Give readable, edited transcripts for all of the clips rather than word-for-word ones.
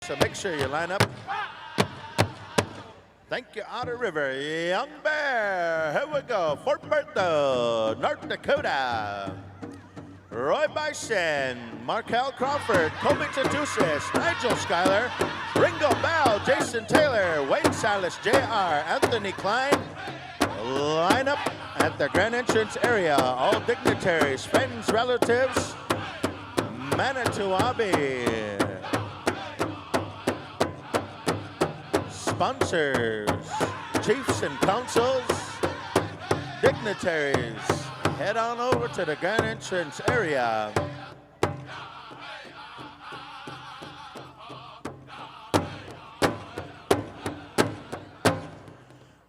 So make sure you line up. Thank you, Outer River. Young Bear. Here we go. Fort Bertha, North Dakota. Roy Bison, Markel Crawford, Colby Tatusis, Nigel Schuyler, Ringo Bell, Jason Taylor, Wayne Silas, JR, Anthony Klein. Line up at the grand entrance area. All dignitaries, friends, relatives, Manito, Ahbee. Sponsors, chiefs and councils, dignitaries, head on over to the grand entrance area.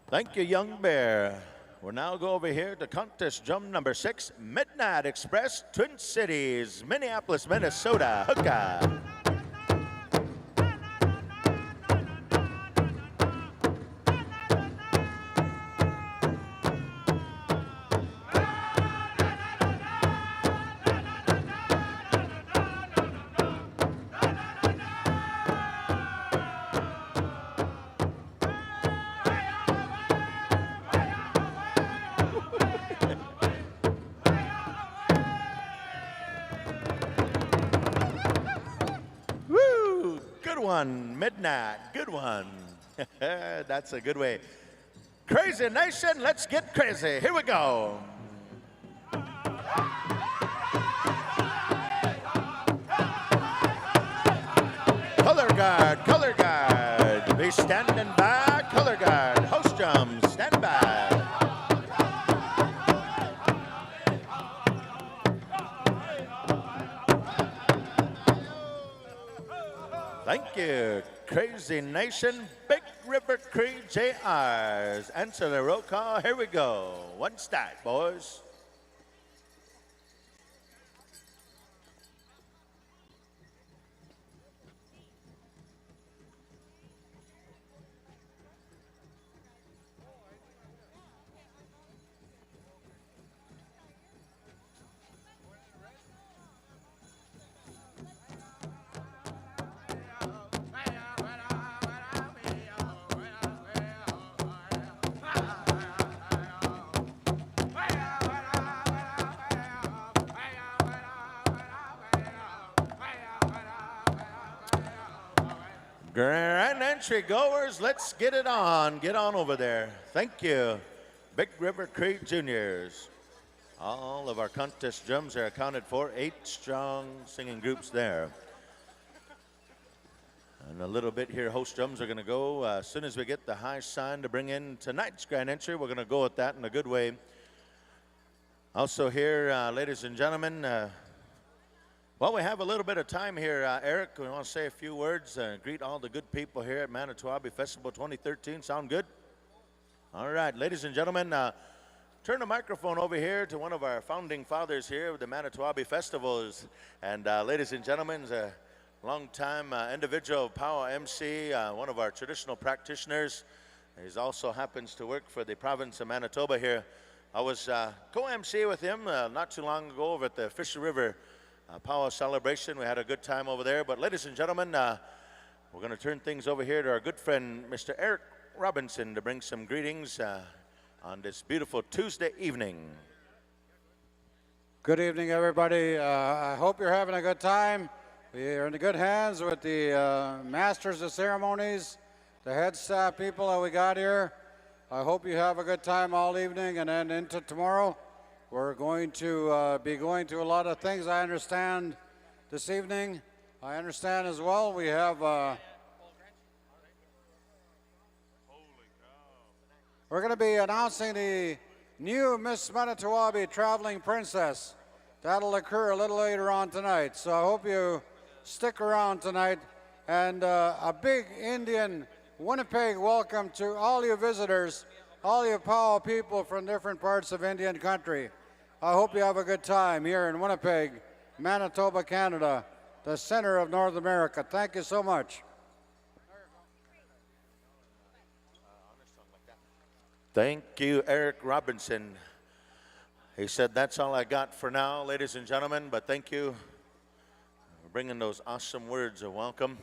Thank you, Young Bear. We'll now go over here to contest drum number 6, Midnight Express, Twin Cities, Minneapolis, Minnesota, Hookah. Midnight, good one. That's a good way. Crazy Nation, let's get crazy. Here we go. Color guard, be standing by. Color guard, host drums, stand by. Thank you, Crazy Nation, Big River Cree JRs. Answer the roll call. Here we go. One start, boys. Grand entry goers, let's get it on. Get on over there. Thank you, Big River Cree Juniors. All of our contest drums are accounted for. 8 strong singing groups there. And a little bit here, host drums are going to go. As soon as we get the high sign to bring in tonight's grand entry, we're going to go with that in a good way. Also here, ladies and gentlemen, well, we have a little bit of time here, Eric. We want to say a few words, greet all the good people here at Manito Ahbee Festival 2013. Sound good? All right, ladies and gentlemen, turn the microphone over here to one of our founding fathers here of the Manito Ahbee Festivals. And ladies and gentlemen, a long-time individual, PowWows MC, one of our traditional practitioners. He also happens to work for the province of Manitoba here. I was co-MC with him not too long ago over at the Fisher River PowWows celebration. We had a good time over there. But ladies and gentlemen, we're going to turn things over here to our good friend, Mr. Eric Robinson, to bring some greetings on this beautiful Tuesday evening. Good evening, everybody. I hope you're having a good time. We are in the good hands with the masters of ceremonies, the head staff people that we got here. I hope you have a good time all evening and then into tomorrow. We're going to be going to a lot of things, I understand, this evening. I understand as well we have we're going to be announcing the new Miss Manito Ahbee Traveling Princess. That'll occur a little later on tonight. So I hope you stick around tonight. And a big Indian Winnipeg welcome to all you visitors, all you PowWows people from different parts of Indian country. I hope you have a good time here in Winnipeg, Manitoba, Canada, the center of North America. Thank you so much. Thank you, Eric Robinson. He said, that's all I got for now, ladies and gentlemen, but thank you for bringing those awesome words of welcome.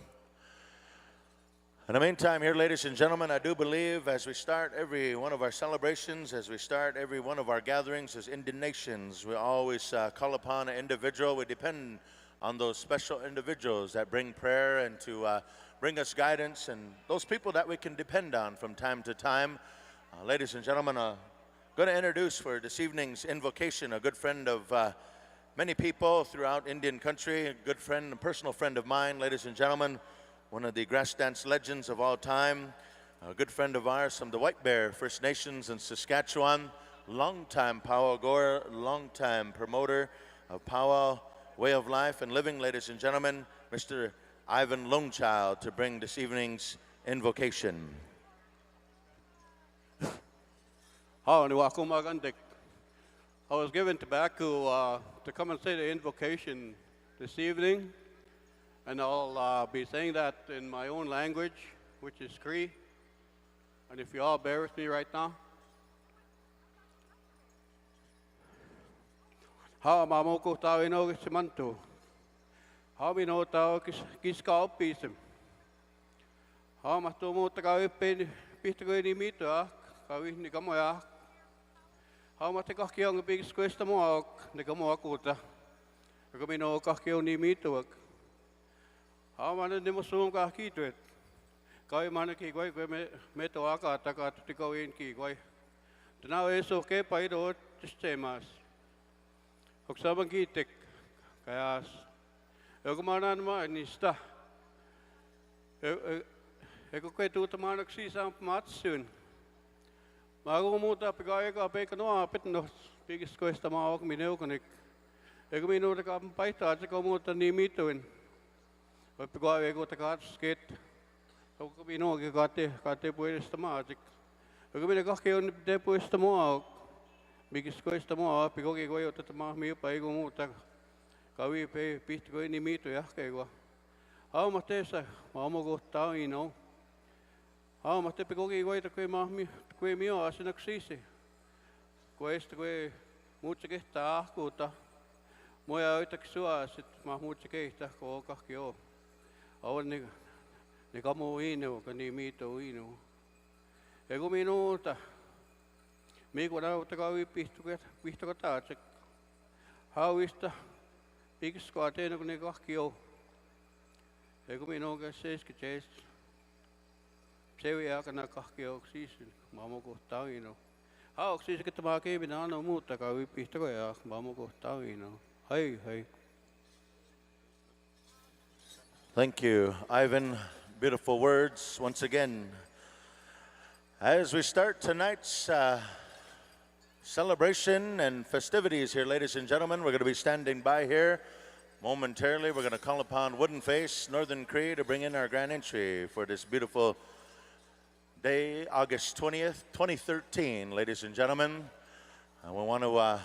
In the meantime, here, ladies and gentlemen, I do believe as we start every one of our celebrations, as we start every one of our gatherings as Indian nations, we always call upon an individual. We depend on those special individuals that bring prayer and to bring us guidance, and those people that we can depend on from time to time. Ladies and gentlemen, I'm going to introduce for this evening's invocation a good friend of many people throughout Indian country, a good friend, a personal friend of mine, ladies and gentlemen, one of the grass dance legends of all time, a good friend of ours from the White Bear First Nations in Saskatchewan, longtime powwow goer, longtime promoter of powwow way of life and living, ladies and gentlemen, Mr. Ivan Lonechild, to bring this evening's invocation. I was given tobacco to come and say the invocation this evening, and I'll be saying that in my own language, which is Cree. And if you all bear with me right now. Ha mamoko tao ino simanto. Ha mino tao kiska opisem. Ha matomo tagawi pe pitago ni mito kawi ni kamoya. Ha mateka kiong bigis questa mo ni kamoa kuta. Kamino kakio ni mito. Ha mana ni mosum ka kitwet. Kai mana ki goi me to aka taka tiko in ki goi. Tanaw eso ke pai do sistemas. Hoksabang kitik kaya kumana naman nista. Eko kay tutamanak si sa matsun. Mago muta pigay ka pe kano apit no pigis ko esta maok mineo konik. Eko minuta ka paita at ko muta ni mituin. Pigay eko takat skit. Eko mino kate po esta matik. Eko minaka kayo de po esta maok. Bigis ko esta mo pigo ke goyo tatama mi pa ego muta. Kawi pe pit ko ni mito ya ke go. Ha matesa mamo go tao ino. Ha mate pigo ke goyo ko mi ko mio asinaksisi. Ko este ko mucho que está kuta. Moya ita ksua sit ma mucho que está ko ka kyo. Awan ni kamo ino ka ni mito ino. Ego minuta. Me guarda tagawi pisto ka tatsik. How is the big squat in a negakio? Ego mino ga says que chest. Sewi akana kakio season, mammo go tawino. How sees get the market binano mutaka we pisto ya, mammo go tawino. Hey, hey. Thank you, Ivan. Beautiful words once again. As we start tonight's celebration and festivities here, ladies and gentlemen, we're going to be standing by here momentarily. We're going to call upon Wooden Face, Northern Cree, to bring in our grand entry for this beautiful day, August 20th, 2013, ladies and gentlemen. We want to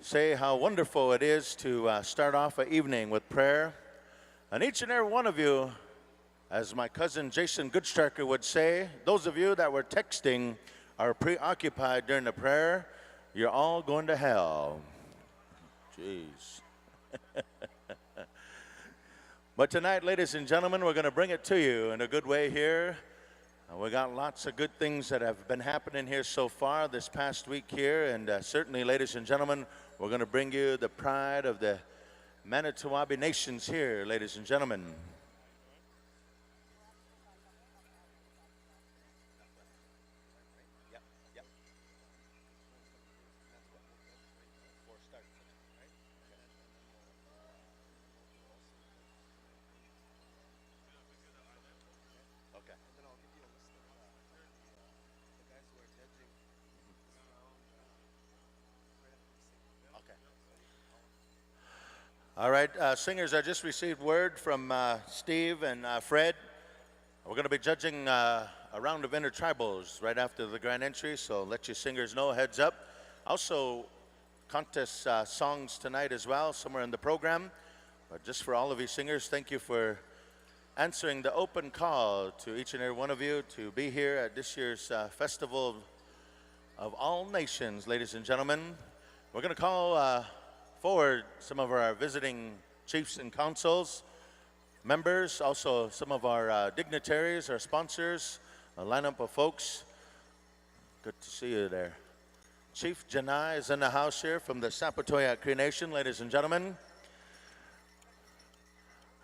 say how wonderful it is to start off an evening with prayer. And each and every one of you, as my cousin Jason Goodstriker would say, those of you that were texting are preoccupied during the prayer, you're all going to hell. Jeez. But tonight, ladies and gentlemen, we're going to bring it to you in a good way here. We got lots of good things that have been happening here so far this past week here, and certainly, ladies and gentlemen, we're going to bring you the pride of the Manitowabi nations here, ladies and gentlemen. All right, singers, I just received word from Steve and Fred. We're going to be judging a round of intertribals right after the grand entry, so let you singers know, heads up. Also, contest songs tonight as well, somewhere in the program. But just for all of you singers, thank you for answering the open call to each and every one of you to be here at this year's Festival of All Nations, ladies and gentlemen. We're going to call forward some of our visiting chiefs and councils members, also some of our dignitaries, our sponsors, a lineup of folks. Good to see you there. Chief Janai is in the house here from the Sapatoyak Cree Nation, ladies and gentlemen.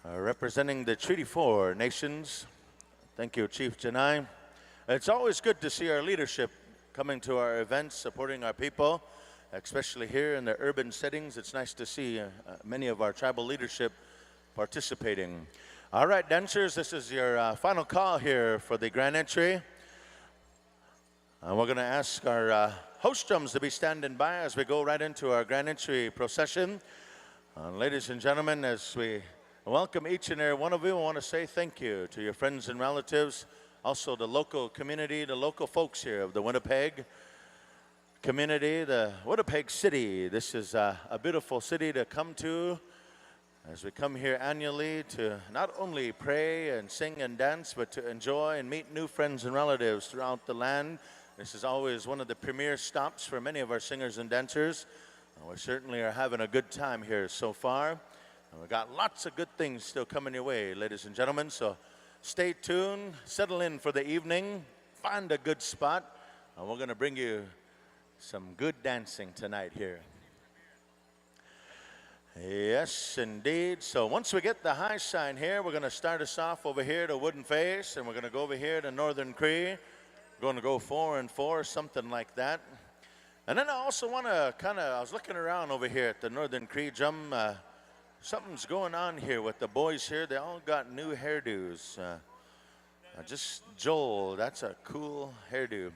Representing the Treaty 4 nations. Thank you, Chief Janai. It's always good to see our leadership coming to our events, supporting our people, especially here in the urban settings. It's nice to see many of our tribal leadership participating. All right, dancers, this is your final call here for the grand entry. We're going to ask our host drums to be standing by as we go right into our grand entry procession. Ladies and gentlemen, as we welcome each and every one of you, I want to say thank you to your friends and relatives, also the local community, the local folks here of the Winnipeg community, the Winnipeg City. This is a beautiful city to come to as we come here annually to not only pray and sing and dance, but to enjoy and meet new friends and relatives throughout the land. This is always one of the premier stops for many of our singers and dancers. We certainly are having a good time here so far. We've got lots of good things still coming your way, ladies and gentlemen. So stay tuned, settle in for the evening, find a good spot, and we're going to bring you some good dancing tonight here. Yes, indeed. So once we get the high sign here, we're going to start us off over here to Wooden Face, and we're going to go over here to Northern Cree. We're going to go 4 and 4, something like that. And then I also want to I was looking around over here at the Northern Cree drum. Something's going on here with the boys here. They all got new hairdos. Just Joel, that's a cool hairdo.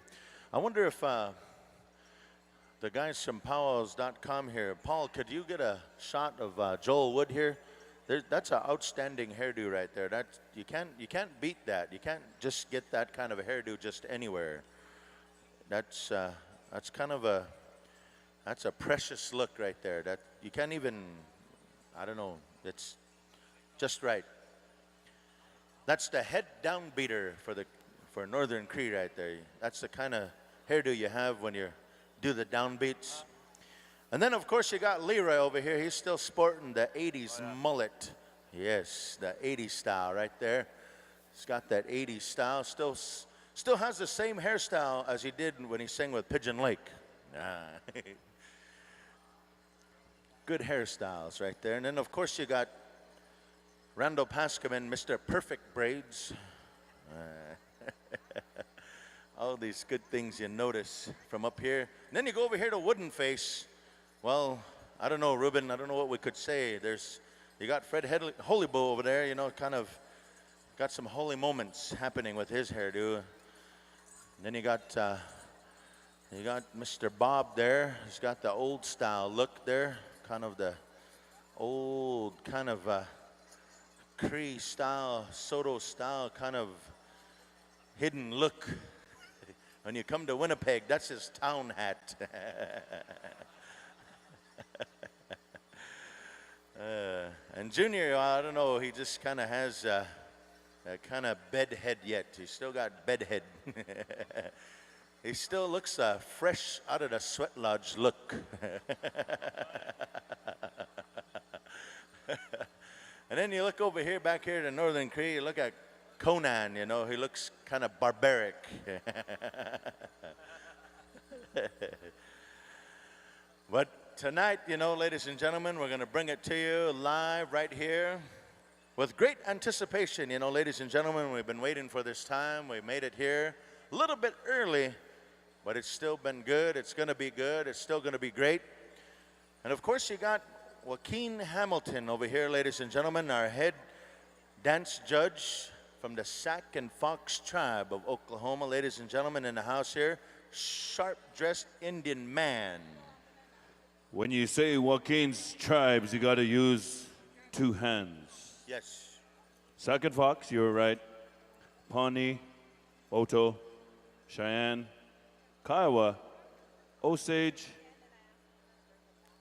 I wonder if the guys from PowWows.com here, Paul, could you get a shot of Joel Wood here? That's an outstanding hairdo right there. You can't beat that. You can't just get that kind of a hairdo just anywhere. That's kind of a precious look right there. That you can't even, I don't know, it's just right. That's the head down beater for Northern Cree right there. That's the kind of hairdo you have when you do the downbeats. And then of course you got Leroy over here. He's still sporting the 80s mullet. Yes, the 80s style right there. He's got that 80s style. Still has the same hairstyle as he did when he sang with Pigeon Lake. Good hairstyles right there. And then of course you got Randall Pascaman, Mr. Perfect Braids. All these good things you notice from up here. And then you go over here to Wooden Face. Well, I don't know, Ruben, I don't know what we could say. You got Fred Holybo over there, you know, kind of got some holy moments happening with his hairdo. And then you got Mr. Bob there. He's got the old style look there, kind of the old kind of Cree style, Soto style kind of hidden look. When you come to Winnipeg, that's his town hat. And Junior, I don't know, he just kind of has a kind of bedhead yet. He's still got bedhead. He still looks fresh out of the sweat lodge look. And then you look over here, back here to Northern Cree, you look at Conan, you know, he looks kind of barbaric. But tonight, you know, ladies and gentlemen, we're going to bring it to you live right here with great anticipation. You know, ladies and gentlemen, we've been waiting for this time. We made it here a little bit early, but it's still been good. It's going to be good. It's still going to be great. And of course, you got Joaquin Hamilton over here, ladies and gentlemen, our head dance judge from the Sac and Fox tribe of Oklahoma. Ladies and gentlemen, in the house here, sharp-dressed Indian man. When you say Joaquin's tribes, you got to use 2 hands. Yes. Sac and Fox, you were right. Pawnee, Oto, Cheyenne, Kiowa, Osage,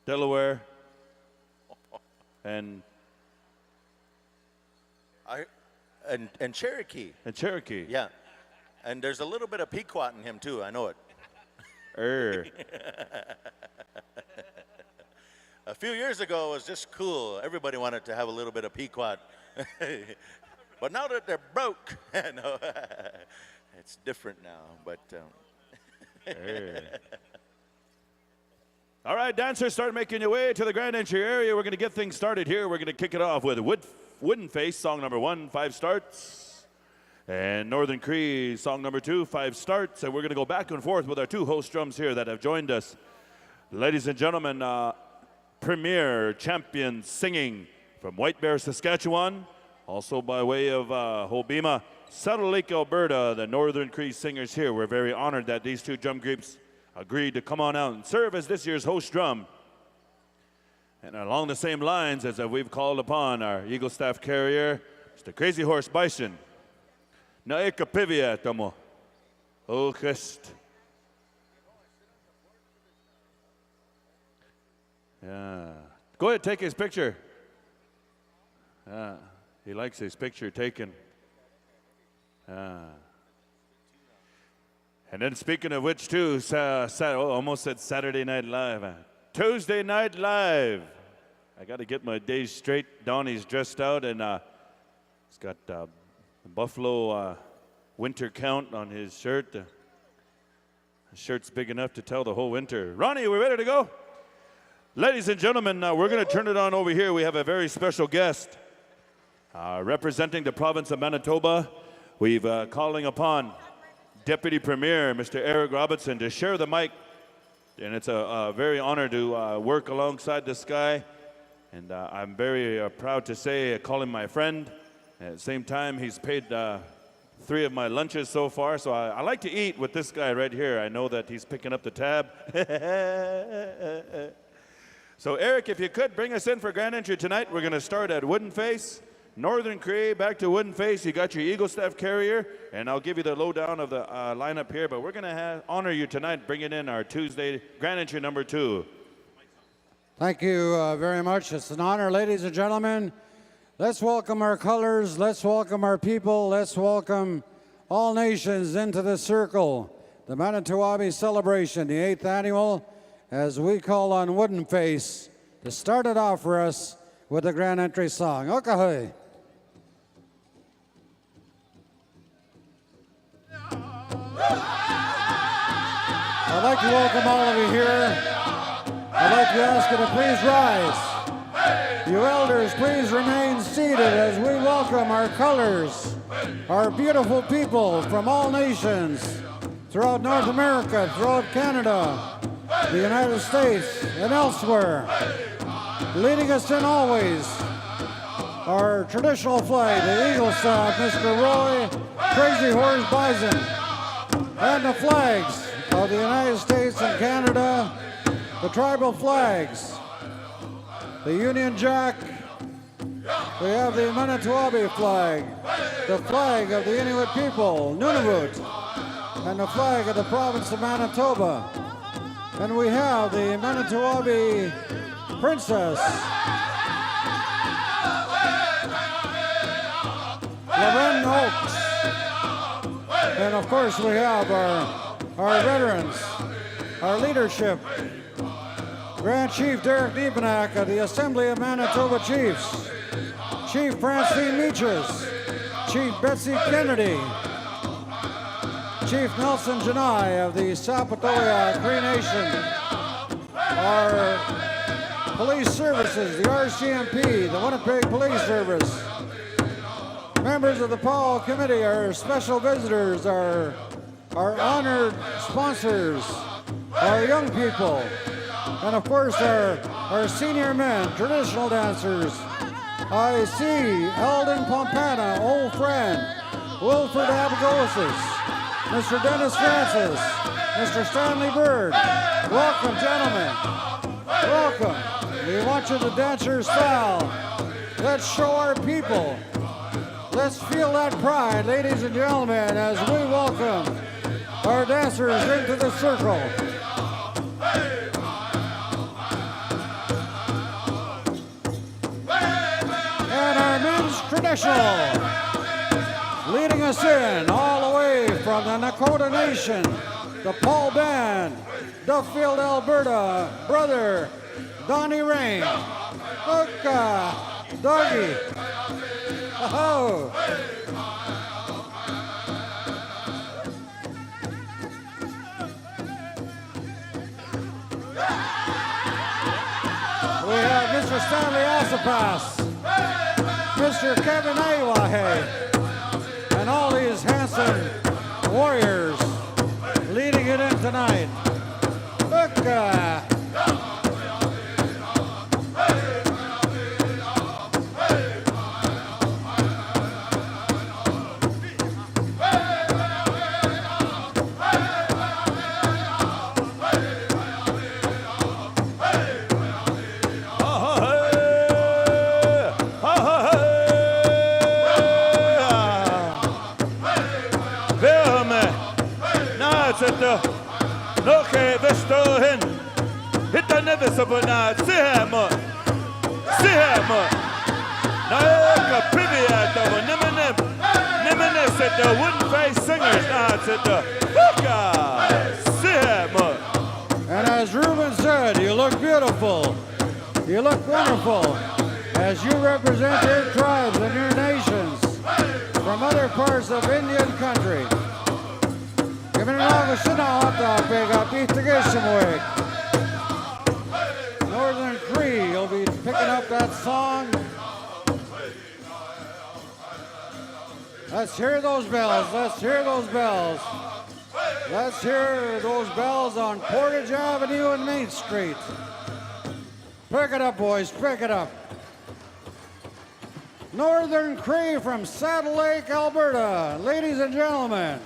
Delaware, and Cherokee. And Cherokee. Yeah. And there's a little bit of Pequot in him, too. I know it. A few years ago, it was just cool. Everybody wanted to have a little bit of Pequot But now that they're broke, no, it's different now. But All right, dancers, start making your way to the grand entry area. We're going to get things started here. We're going to kick it off with Wooden Face, song number 1, 5 starts. And Northern Cree, song number 2, 5 starts. And we're going to go back and forth with our 2 host drums here that have joined us. Ladies and gentlemen, premier champion singing from White Bear, Saskatchewan. Also by way of Hobbema, Saddle Lake, Alberta, the Northern Cree singers here. We're very honored that these 2 drum groups agreed to come on out and serve as this year's host drum. And along the same lines as we've called upon our Eagle Staff Carrier, Mr. Crazy Horse Bison. Naeka Pivia Tomo. Ochest. Yeah. Go ahead, take his picture. He likes his picture taken. And then speaking of which, too, almost said Saturday Night Live. Tuesday Night Live. I got to get my days straight. Donnie's dressed out, and he's got the Buffalo winter count on his shirt. The shirt's big enough to tell the whole winter. Ronnie, we ready to go? Ladies and gentlemen, we're going to turn it on over here. We have a very special guest. Representing the province of Manitoba, we've calling upon Deputy Premier, Mr. Eric Robinson, to share the mic. And it's a very honor to work alongside this guy. And I'm very proud to say, call him my friend. At the same time, he's paid 3 of my lunches so far. So I like to eat with this guy right here. I know that he's picking up the tab. So Eric, if you could bring us in for grand entry tonight. We're going to start at Wooden Face. Northern Cree, back to Wooden Face. You got your Eagle Staff Carrier, and I'll give you the lowdown of the lineup here, but we're going to honor you tonight, bringing in our Tuesday grand entry number 2. Thank you very much. It's an honor, ladies and gentlemen. Let's welcome our colors. Let's welcome our people. Let's welcome all nations into the circle. The Manitowoc celebration, the 8th annual, as we call on Wooden Face to start it off for us with the grand entry song. Okahoy. I'd like to welcome all of you here. I'd like to ask you to please rise. You elders, please remain seated as we welcome our colors, our beautiful people from all nations throughout North America, throughout Canada, the United States, and elsewhere. Leading us in always, our traditional flag, the Eagle Staff, Mr. Roy Crazy Horse Bison, and the flags of the United States and Canada, the tribal flags, the Union Jack, we have the Manitowoc flag, the flag of the Inuit people, Nunavut, and the flag of the province of Manitoba. And we have the Manitowoc Princess, Lorraine Oaks. And of course we have our veterans, our leadership, Grand Chief Derek Niebenak of the Assembly of Manitoba Chiefs, Chief Francine Meaches, Chief Betsy Kennedy, Chief Nelson Janai of the Sapatoya Cree Nation, our police services, the RCMP, the Winnipeg Police Service, members of the PowWows Committee, our special visitors, our honored sponsors, our young people, and of course our senior men, traditional dancers. I see Eldon Pompana, old friend, Wilfred Abagosis, Mr. Dennis Francis, Mr. Stanley Bird. Welcome, gentlemen. Welcome. We want you to dance your style. Let's show our people. Let's feel that pride, ladies and gentlemen, as we welcome our dancers into the circle. And our men's traditional, leading us in all the way from the Nakota Nation, the Paul Band, Duffield, Alberta, brother Donnie Rain, Doggy. Oh. We have Mr. Stanley Asapas, Mr. Kevin Aiwahe, and all these handsome warriors leading it in tonight. Look, Noke vestohen. Hitta nevesabona. Sihema. Sihema. Naeka priviata. Nimenem. Nimenem said the wooden face singers. Nah, said the Hooka. Sihema. and as Ruben said, you look beautiful. You look wonderful as you represent your tribes and your nations from other parts of Indian country. Given an Augustina hot big up Eastigation Northern Cree, you'll be picking up that song. Let's hear those bells. Let's hear those bells. Let's hear those bells on Portage Avenue and Main Street. Pick it up, boys. Pick it up. Northern Cree from Saddle Lake, Alberta. Ladies and gentlemen.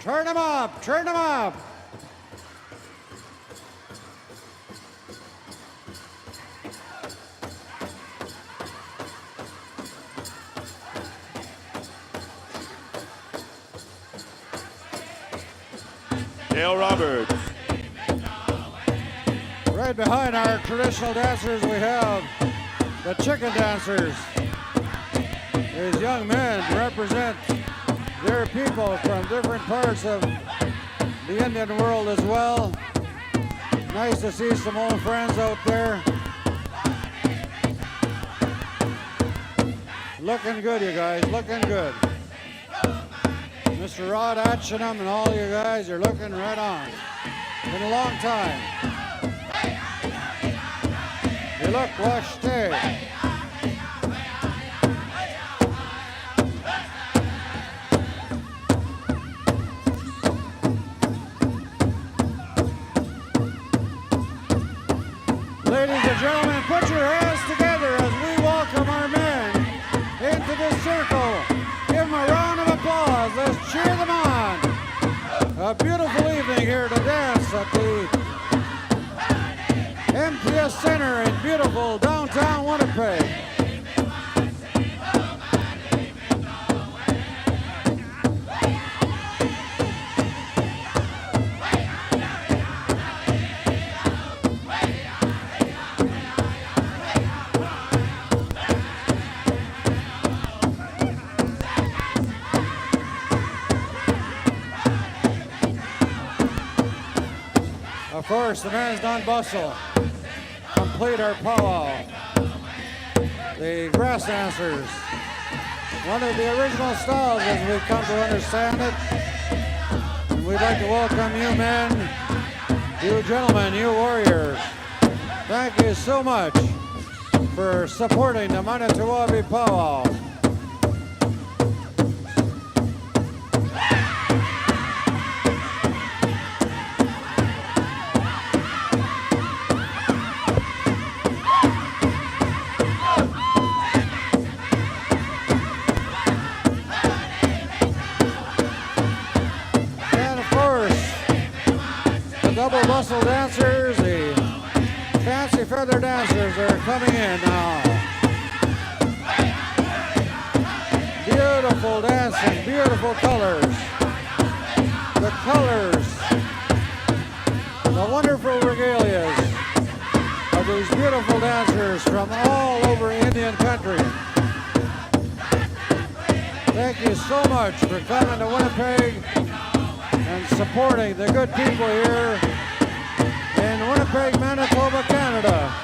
Turn them up, turn them up. Dale Roberts. Right behind our traditional dancers, we have the chicken dancers. These young men represent their people from different parts of the Indian world as well. Nice to see some old friends out there. Looking good, you guys, looking good. Mr. Rod Atchingham and all you guys are looking right on. Been a long time. You look washed there. Ladies and gentlemen, put your hands together as we welcome our men into this circle. Give them a round of applause. Let's cheer them on. A beautiful evening here to dance at the MTS Center in beautiful downtown Winnipeg. Of course, the man's done bustle. Complete our powwow. The grass dancers. One of the original styles as we've come to understand it. And we'd like to welcome you men, you gentlemen, you warriors. Thank you so much for supporting the Manitowoc powwow. Double bustle dancers, the fancy feather dancers are coming in now. Beautiful dancing, beautiful colors. The colors, the wonderful regalias of these beautiful dancers from all over Indian country. Thank you so much for coming to Winnipeg and supporting the good people here in Winnipeg, Manitoba, Canada.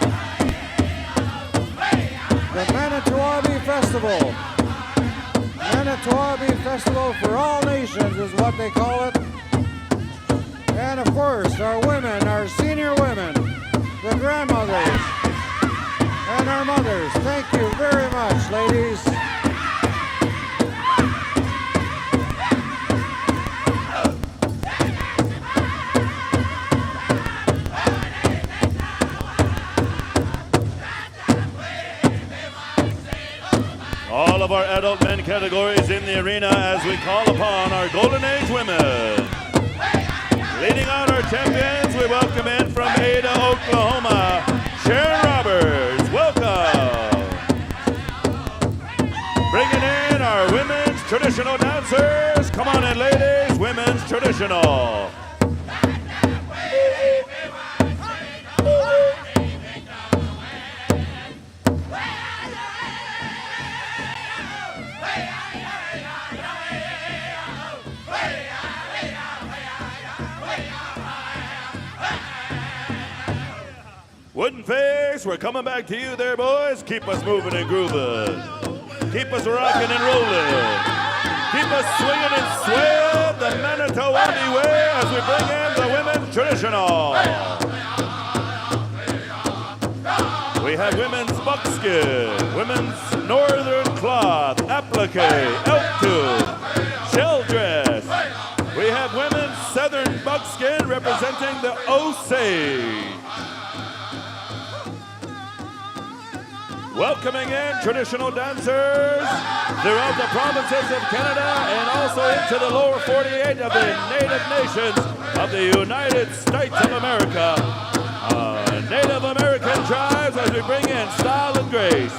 the Manito Festival. Manito Festival for all nations is what they call it. And of course, our women, our senior women, the grandmothers, and our mothers. Thank you very much, ladies. All of our adult men categories in the arena as we call upon our Golden Age women. Leading out our champions, we welcome in from Ada, Oklahoma, Sharon Roberts. Welcome. Bringing in our women's traditional dancers. Come on in, ladies, women's traditional. Wooden Face, we're coming back to you there, boys. Keep us moving and grooving. Keep us rocking and rolling. Keep us swinging and swaying the Manito way as we bring in the women's traditional. We have women's buckskin, women's northern cloth, applique, elk tube, shell dress. We have women's southern buckskin representing the Osage. Welcoming in traditional dancers throughout the provinces of Canada and also into the lower 48 of the Native Nations of the United States of America. Native American tribes as we bring in style and grace,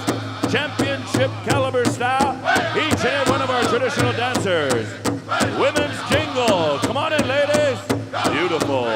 championship caliber style, each and every one of our traditional dancers. Women's jingle, come on in, ladies. Beautiful.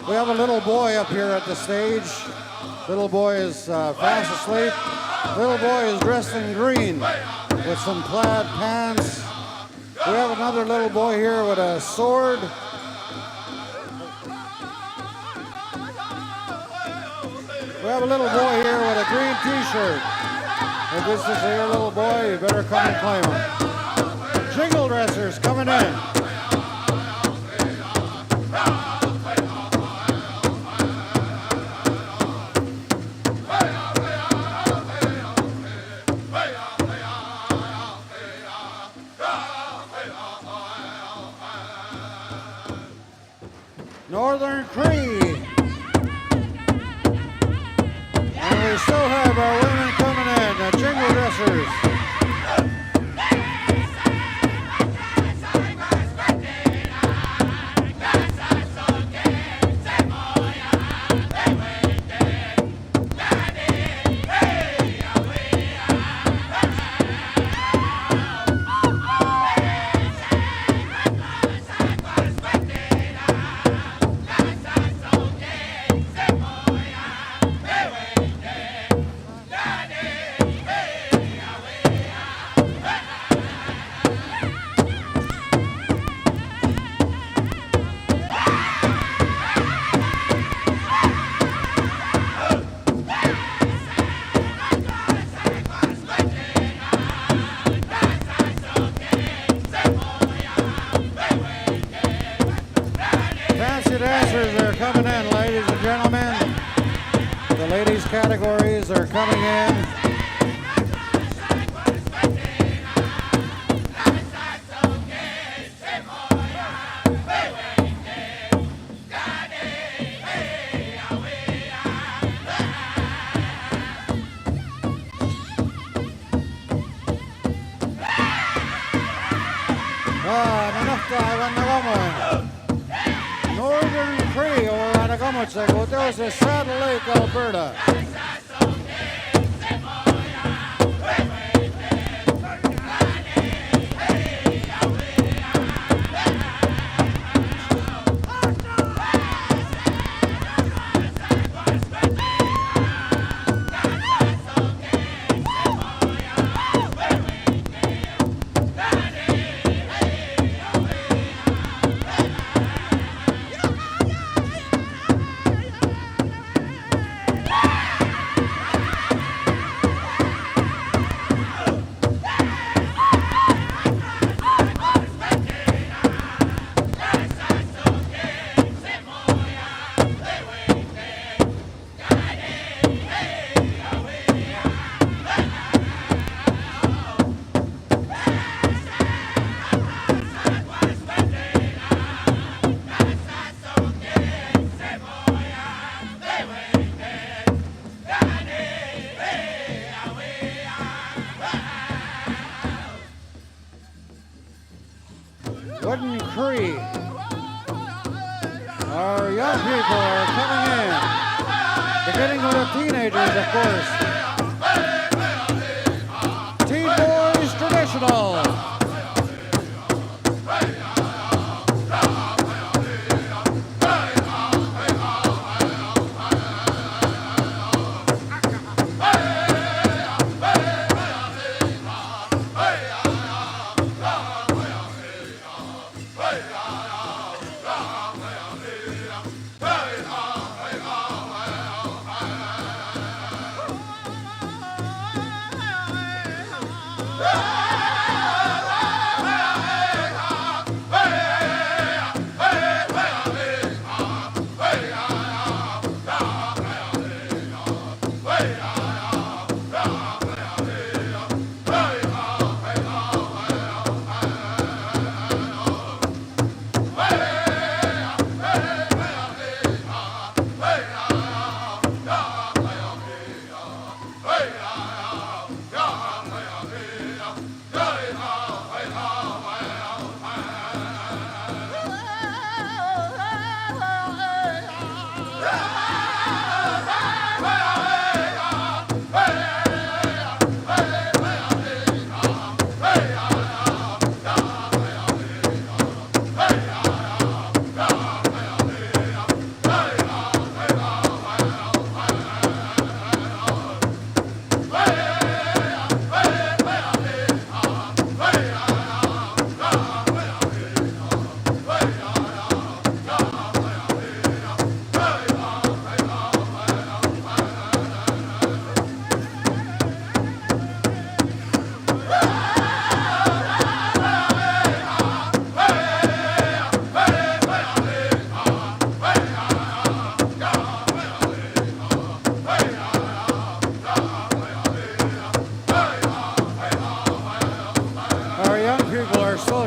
We have a little boy up here at the stage. Little boy is fast asleep. Little boy is dressed in green with some plaid pants. We have another little boy here with a sword. We have a little boy here with a green t-shirt. If this is your little boy, you better come and claim him. Jingle dressers coming in. Northern Cree. And we still have our women coming in, the jingle dressers. Nanahtavan Nagamoin. Northern Cree over on Nagamotsek. That was in Saddle Lake, Alberta. Wooden Cree. Our young people are coming in. Beginning with the teenagers, of course. Teen Boys Traditional.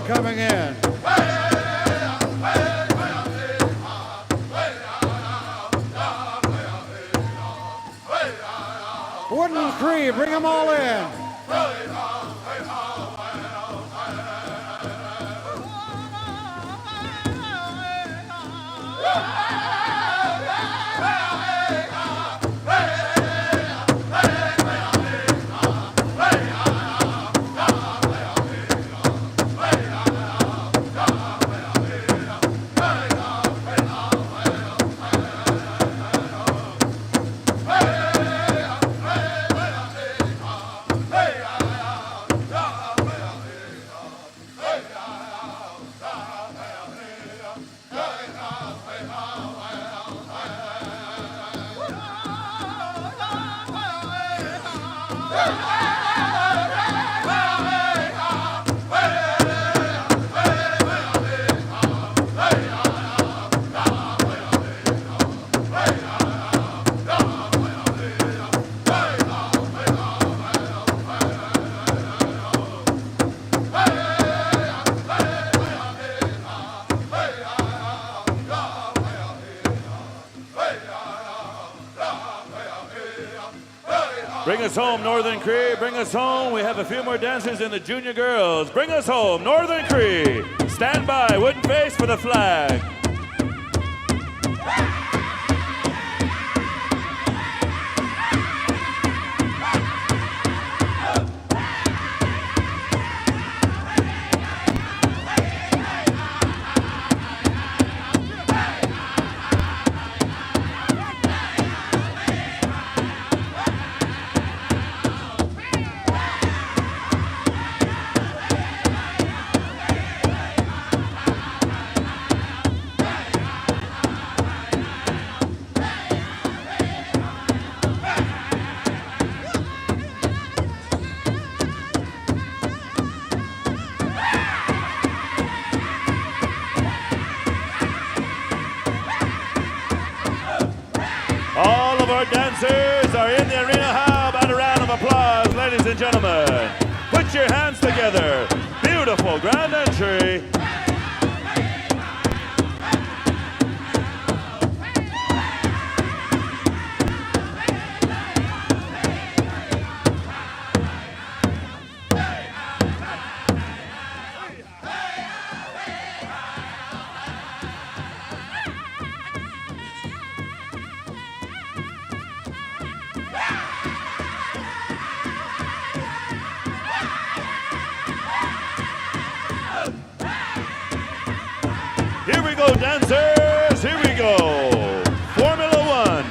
Coming in. Wooden Cree, bring them all in. home, Northern Cree. Bring us home. We have a few more dancers in the junior girls. Bring us home, Northern Cree. Stand by, wooden face for the flag. All of our dancers are in the arena. How about a round of applause, ladies and gentlemen? Put your hands together. Beautiful grand entry. Here we go, dancers. Here we go. Formula One.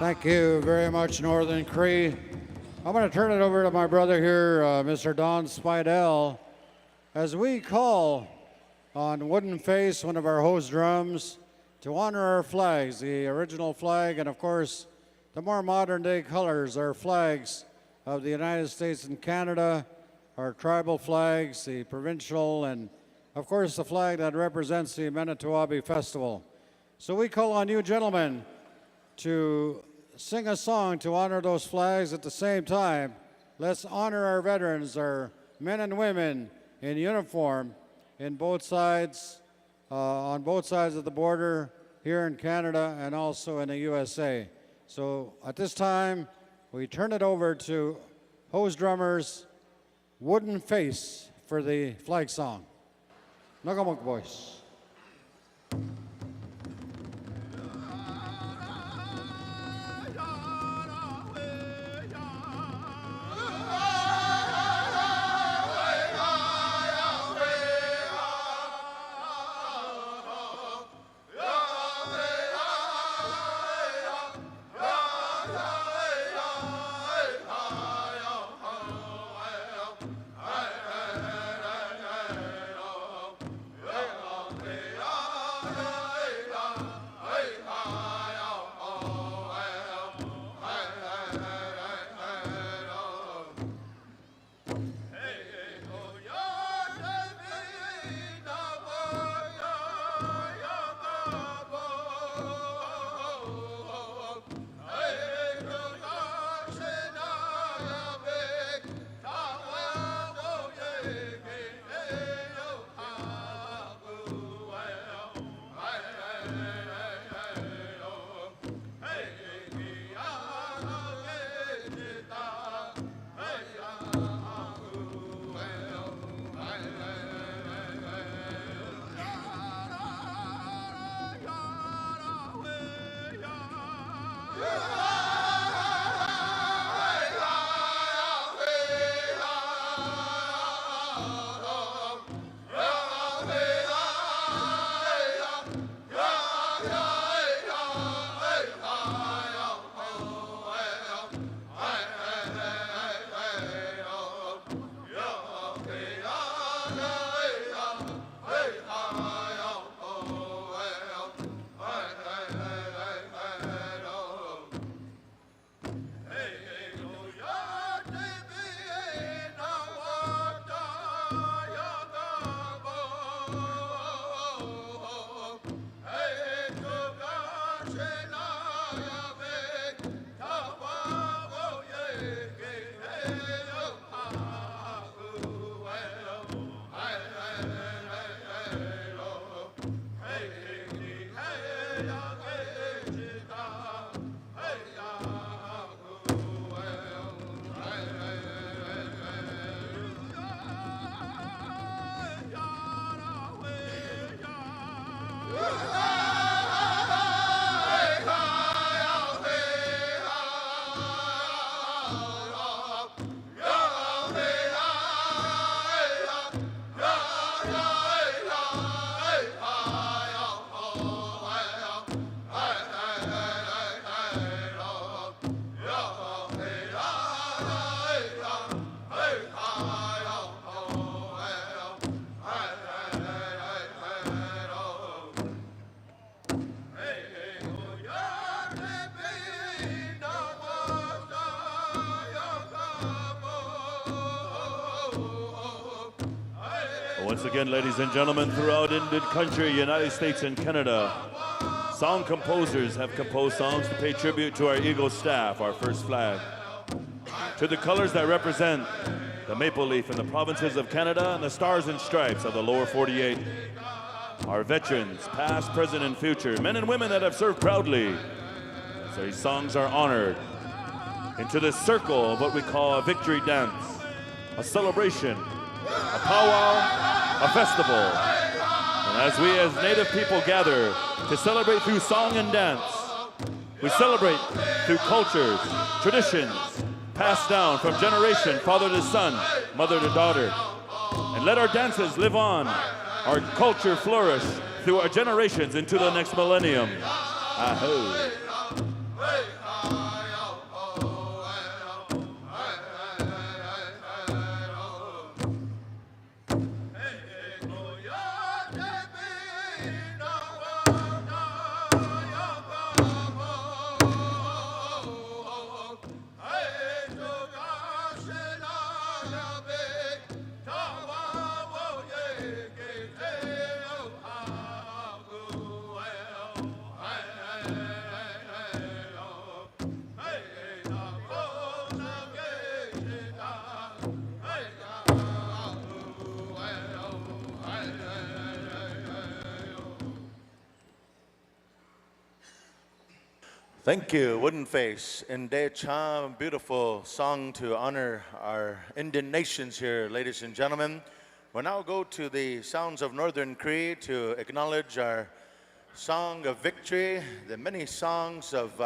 Thank you very much, Northern Cree. I'm going to turn it over to my brother here, Mr. Don Spidell, as we call on Wooden Face, one of our host drums, to honor our flags, the original flag, and of course, the more modern day colors, our flags of the United States and Canada, our tribal flags, the provincial, and of course, the flag that represents the Manito Ahbee Festival. So we call on you gentlemen to sing a song to honor those flags. At the same time, let's honor our veterans, our men and women in uniform in both sides, on both sides of the border here in Canada and also in the USA. So at this time, we turn it over to hose drummers Wooden Face for the flag song. Nagamok boys. Once again, ladies and gentlemen, throughout Indian country, United States and Canada, song composers have composed songs to pay tribute to our Eagle staff, our first flag, to the colors that represent the maple leaf in the provinces of Canada and the stars and stripes of the lower 48. Our veterans, past, present, and future, men and women that have served proudly. So these songs are honored into the circle of what we call a victory dance, a celebration, a powwow, a festival. And as we as Native people gather to celebrate through song and dance, we celebrate through cultures, traditions, passed down from generation, father to son, mother to daughter. And let our dances live on, our culture flourish through our generations into the next millennium. Ahoo. Thank you, Wooden Face. Inde Cha, beautiful song to honor our Indian nations here, ladies and gentlemen. We'll now go to the sounds of Northern Cree to acknowledge our song of victory, the many songs of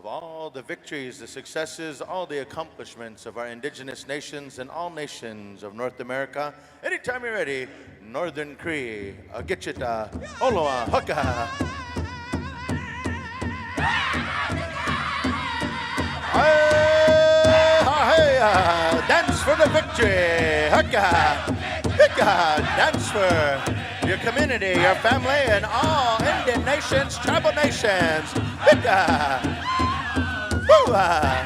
all the victories, the successes, all the accomplishments of our indigenous nations and all nations of North America. Anytime you're ready, Northern Cree, Agitchita, Oloa, Huka. Dance for the victory, Huka, Hika, dance for your community, your family, and all Indian nations, tribal nations, Hika, Hoo-ah.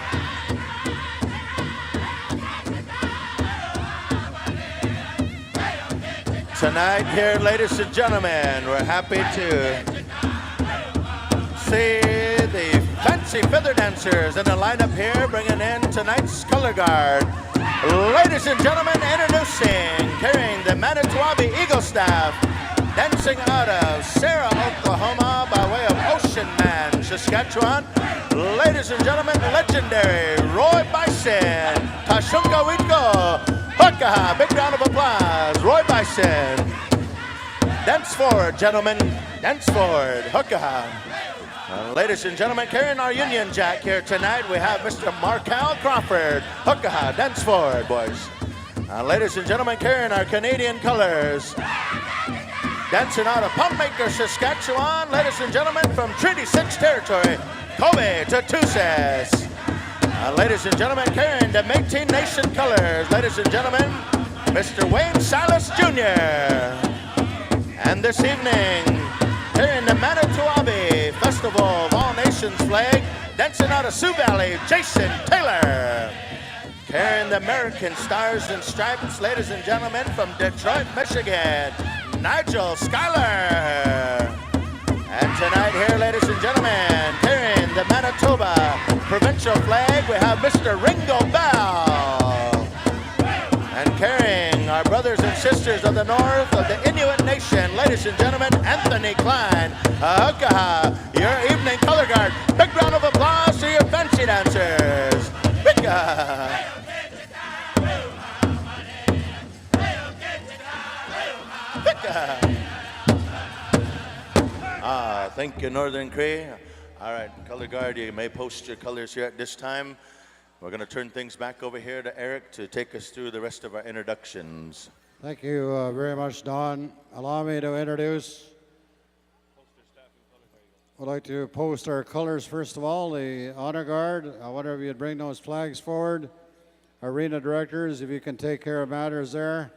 Tonight here, ladies and gentlemen, we're happy to see the fancy feather dancers in the lineup here, bringing in tonight's color guard. Ladies and gentlemen, introducing, carrying the Manito Eagle staff, dancing out of Sarah, Oklahoma, by way of Ocean Man, Saskatchewan. Ladies and gentlemen, legendary Roy Bison, Tashunka Witko, Huka, big round of applause, Roy Bison. Dance forward, gentlemen, dance forward, Huka. Ladies and gentlemen, carrying our Union Jack here tonight, we have Mr. Markel Crawford. Huka, dance forward, boys. Ladies and gentlemen, carrying our Canadian colors, dancing out of Pumpmaker, Saskatchewan. Ladies and gentlemen, from Treaty 6 territory, Kobe to Tusas. Ladies and gentlemen, carrying the Métis Nation colors, ladies and gentlemen, Mr. Wayne Silas Jr. And this evening, carrying the Manito Festival of All Nations flag, dancing out of Sioux Valley, Jason Taylor. Carrying the American Stars and Stripes, ladies and gentlemen, from Detroit, Michigan, Nigel Schuyler. And tonight here, ladies and gentlemen, carrying Mr. Ringo Bell. And carrying our brothers and sisters of the north of the Inuit Nation, ladies and gentlemen, Anthony Klein, your evening color guard. Big round of applause to your fancy dancers. Thank you, Northern Cree. All right, color guard, you may post your colors here at this time. We're going to turn things back over here to Eric to take us through the rest of our introductions. Thank you very much, Don. Allow me to introduce. We'd like to post our colors first of all. The honor guard, I wonder if you'd bring those flags forward. Arena directors, if you can take care of matters there.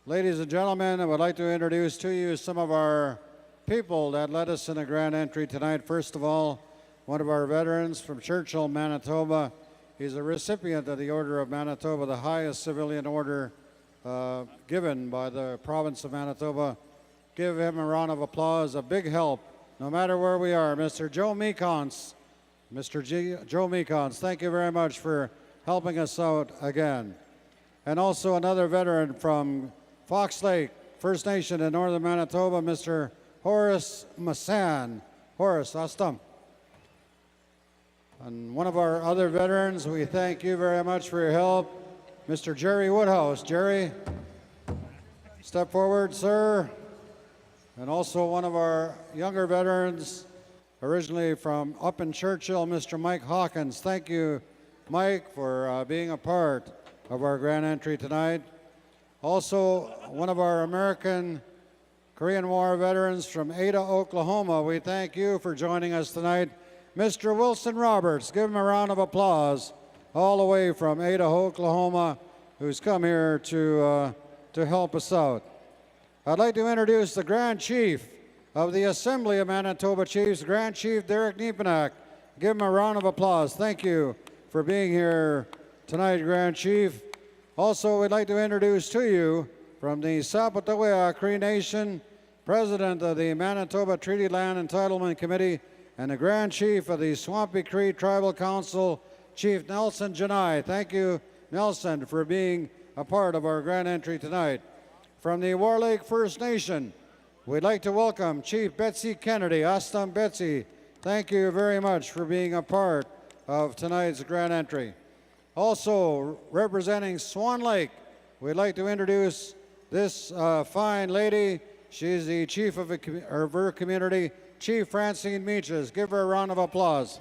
Ladies and gentlemen, I would like to introduce to you some of our people that led us in a grand entry tonight. First of all, one of our veterans from Churchill, Manitoba. He's a recipient of the Order of Manitoba, the highest civilian order given by the province of Manitoba. Give him a round of applause, a big help, no matter where we are. Mr. Joe Meekons. Joe Meekons, thank you very much for helping us out again. And also another veteran from Fox Lake First Nation in northern Manitoba, Mr. Horace Massan. Horace, Astam. And one of our other veterans, we thank you very much for your help, Mr. Jerry Woodhouse. Jerry, step forward, sir. And also one of our younger veterans, originally from up in Churchill, Mr. Mike Hawkins. Thank you, Mike, for being a part of our grand entry tonight. Also, one of our American Korean War veterans from Ada, Oklahoma. We thank you for joining us tonight. Mr. Wilson Roberts, give him a round of applause, all the way from Ada, Oklahoma, who's come here to help us out. I'd like to introduce the Grand Chief of the Assembly of Manitoba Chiefs, Grand Chief Derek Niepenak. Give him a round of applause. Thank you for being here tonight, Grand Chief. Also, we'd like to introduce to you from the Sapotawea Cree Nation, President of the Manitoba Treaty Land Entitlement Committee, and the Grand Chief of the Swampy Cree Tribal Council, Chief Nelson Janai. Thank you, Nelson, for being a part of our grand entry tonight. From the War Lake First Nation, we'd like to welcome Chief Betsy Kennedy. Astam Betsy, thank you very much for being a part of tonight's grand entry. Also, representing Swan Lake, we'd like to introduce this fine lady. She's the chief of her community, Chief Francine Meaches. Give her a round of applause.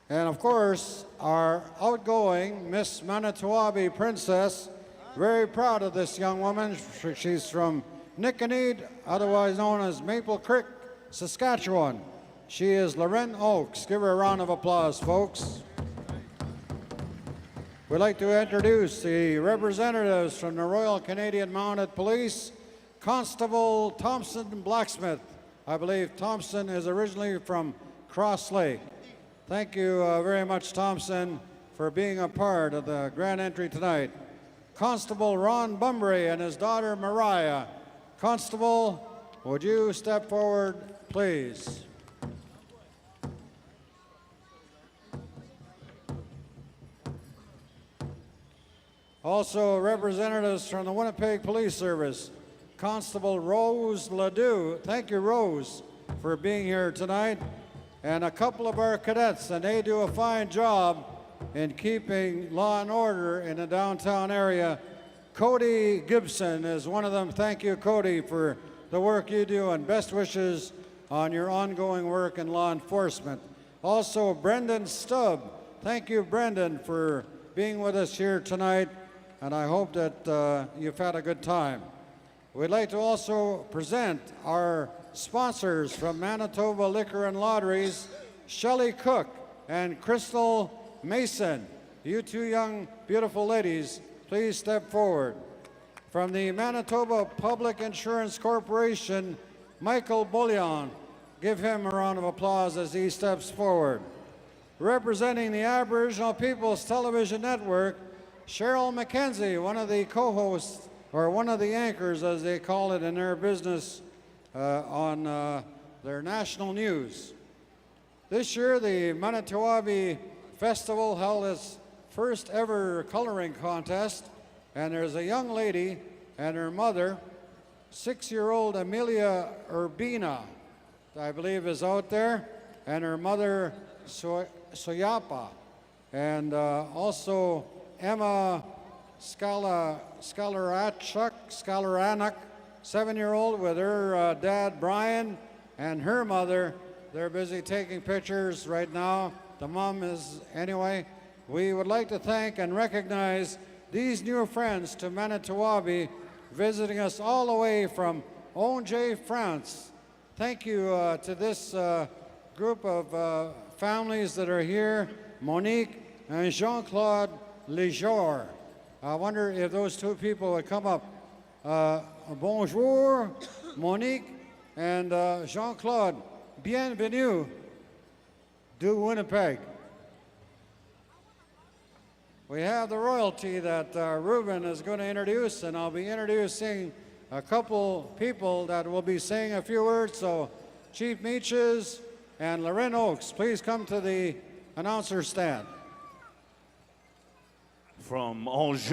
And of course, our outgoing Miss Manitowoc Princess, very proud of this young woman. She's from Nickaneed, otherwise known as Maple Creek, Saskatchewan. She is Loren Oakes. Give her a round of applause, folks. We'd like to introduce the representatives from the Royal Canadian Mounted Police, Constable Thompson Blacksmith. I believe Thompson is originally from Cross Lake. Thank you very much, Thompson, for being a part of the grand entry tonight. Constable Ron Bumbry and his daughter Mariah. Constable, would you step forward, please? Also, representatives from the Winnipeg Police Service, Constable Rose Ledoux. Thank you, Rose, for being here tonight. And a couple of our cadets, and they do a fine job in keeping law and order in the downtown area. Cody Gibson is one of them. Thank you, Cody, for the work you do, and best wishes on your ongoing work in law enforcement. Also, Brendan Stubb. Thank you, Brendan, for being with us here tonight, and I hope that you've had a good time. We'd like to also present our sponsors from Manitoba Liquor and Lotteries, Shelley Cook and Crystal Mason. You two young, beautiful ladies, please step forward. From the Manitoba Public Insurance Corporation, Michael Bullion. Give him a round of applause as he steps forward. Representing the Aboriginal People's Television Network, Cheryl McKenzie, one of the co-hosts, or one of the anchors as they call it in their business, on their national news. This year, the Manitowoc Festival held its first ever coloring contest, and there's a young lady and her mother, 6-year-old Amelia Urbina, I believe is out there, and her mother, Soyapa, and also Emma Scalaranak, 7-year-old, with her dad, Brian, and her mother. They're busy taking pictures right now. The mom is, anyway. We would like to thank and recognize these new friends to Manitowoc, visiting us all the way from Angers, France. Thank you to this group of families that are here, Monique and Jean-Claude Lejour. I wonder if those two people would come up. Bonjour, Monique and Jean-Claude. Bienvenue du Winnipeg. We have the royalty that Ruben is going to introduce, and I'll be introducing a couple people that will be saying a few words. So Chief Meaches and Loren Oakes, please come to the announcer stand. From Angers,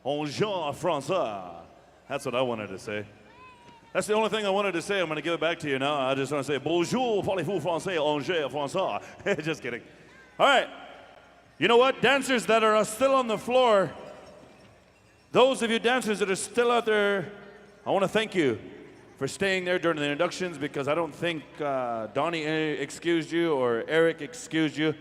François. That's what I wanted to say. That's the only thing I wanted to say. I'm going to give it back to you now. I just want to say, bonjour, parlez-vous français, Angers, François. Just kidding. All right. You know what? Dancers that are still on the floor, those of you dancers that are still out there, I want to thank you for staying there during the introductions, because I don't think Donnie excused you or Eric excused you,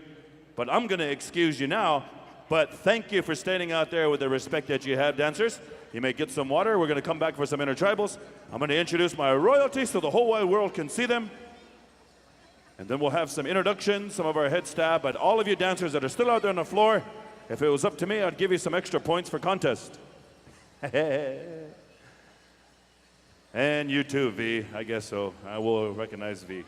but I'm going to excuse you now. But thank you for standing out there with the respect that you have, dancers. You may get some water. We're going to come back for some intertribals. I'm going to introduce my royalty so the whole wide world can see them. And then we'll have some introductions, some of our head staff. But all of you dancers that are still out there on the floor, if it was up to me, I'd give you some extra points for contest. And you too, V. I guess so. I will recognize V.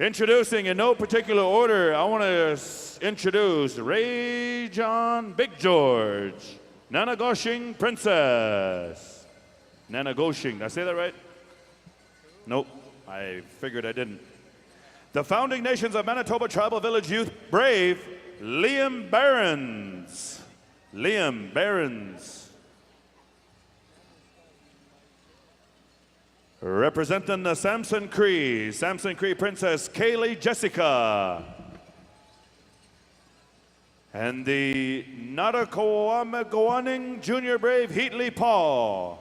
Introducing in no particular order, I want to introduce Ray John Big George, Nanagoshing Princess. Nanagoshing, did I say that right? Nope, I figured I didn't. The Founding Nations of Manitoba Tribal Village Youth Brave, Liam Barons. Liam Barons. Representing the Samson Cree Princess Kaylee Jessica. And the Nadakoamagowaning Junior Brave Heatley Paul.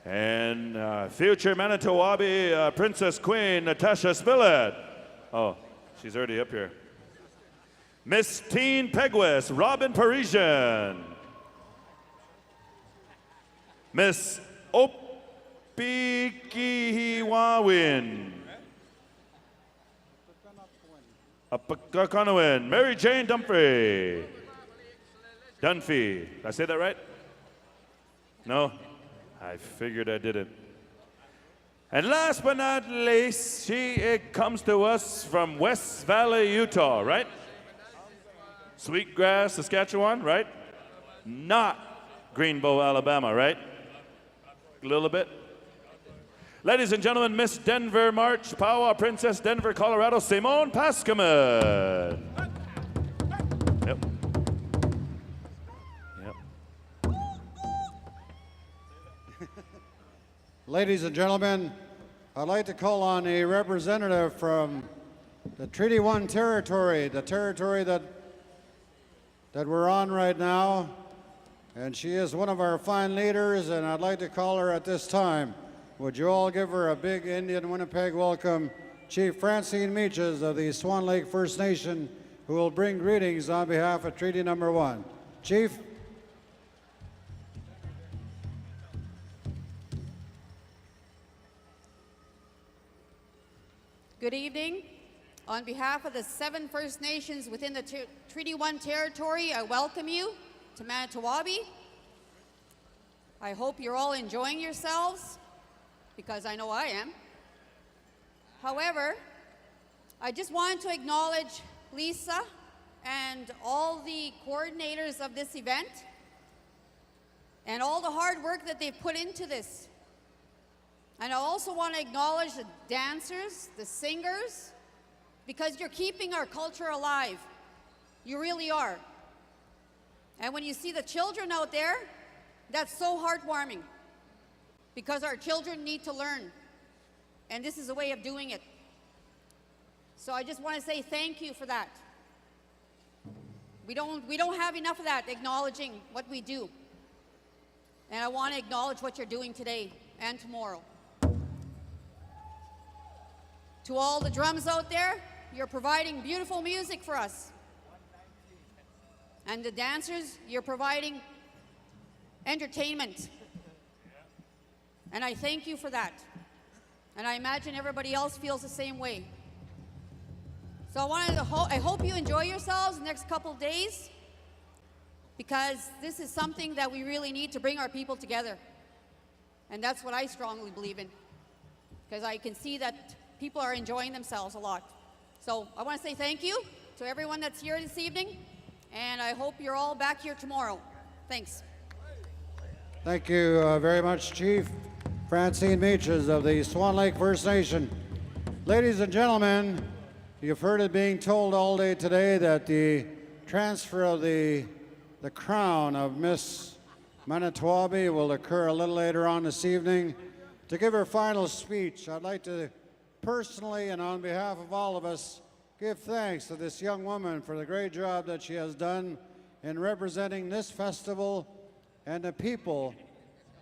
And future Manitowoc Princess Queen Natasha Spillett. Oh, she's already up here. Miss Teen Pegwest, Robin Parisian. Miss Opikihiwawin. Apakakanawin, Mary Jane Dunphy. Dunphy, did I say that right? No? I figured I didn't. And last but not least, it comes to us from West Valley, Utah, right? Sweetgrass, Saskatchewan, right? Not Greenbow, Alabama, right? A little bit. Ladies and gentlemen, Miss Denver March, PowWow Princess Denver, Colorado, Simone Paskaman. Yep. Yep. Ladies and gentlemen, I'd like to call on a representative from the Treaty 1 territory, the territory that we're on right now, and she is one of our fine leaders, and I'd like to call her at this time. Would you all give her a big Indian Winnipeg welcome, Chief Francine Meaches of the Swan Lake First Nation, who will bring greetings on behalf of Treaty Number 1. Chief. Good evening. On behalf of the 7 First Nations within the Treaty 1 territory, I welcome you to Manitowoc. I hope you're all enjoying yourselves, because I know I am. However, I just wanted to acknowledge Lisa and all the coordinators of this event and all the hard work that they've put into this. And I also want to acknowledge the dancers, the singers, because you're keeping our culture alive. You really are. And when you see the children out there, that's so heartwarming, because our children need to learn, and this is a way of doing it. So I just want to say thank you for that. We don't have enough of that, acknowledging what we do. And I want to acknowledge what you're doing today and tomorrow. To all the drums out there, you're providing beautiful music for us. And the dancers, you're providing entertainment. And I thank you for that. And I imagine everybody else feels the same way. So I hope you enjoy yourselves the next couple of days, because this is something that we really need to bring our people together. And that's what I strongly believe in, because I can see that people are enjoying themselves a lot. So I want to say thank you to everyone that's here this evening, and I hope you're all back here tomorrow. Thanks. Thank you very much, Chief Francine Meaches of the Swan Lake First Nation. Ladies and gentlemen, you've heard it being told all day today that the transfer of the crown of Miss Manitowoc will occur a little later on this evening. To give her final speech, I'd like to personally and on behalf of all of us give thanks to this young woman for the great job that she has done in representing this festival and the people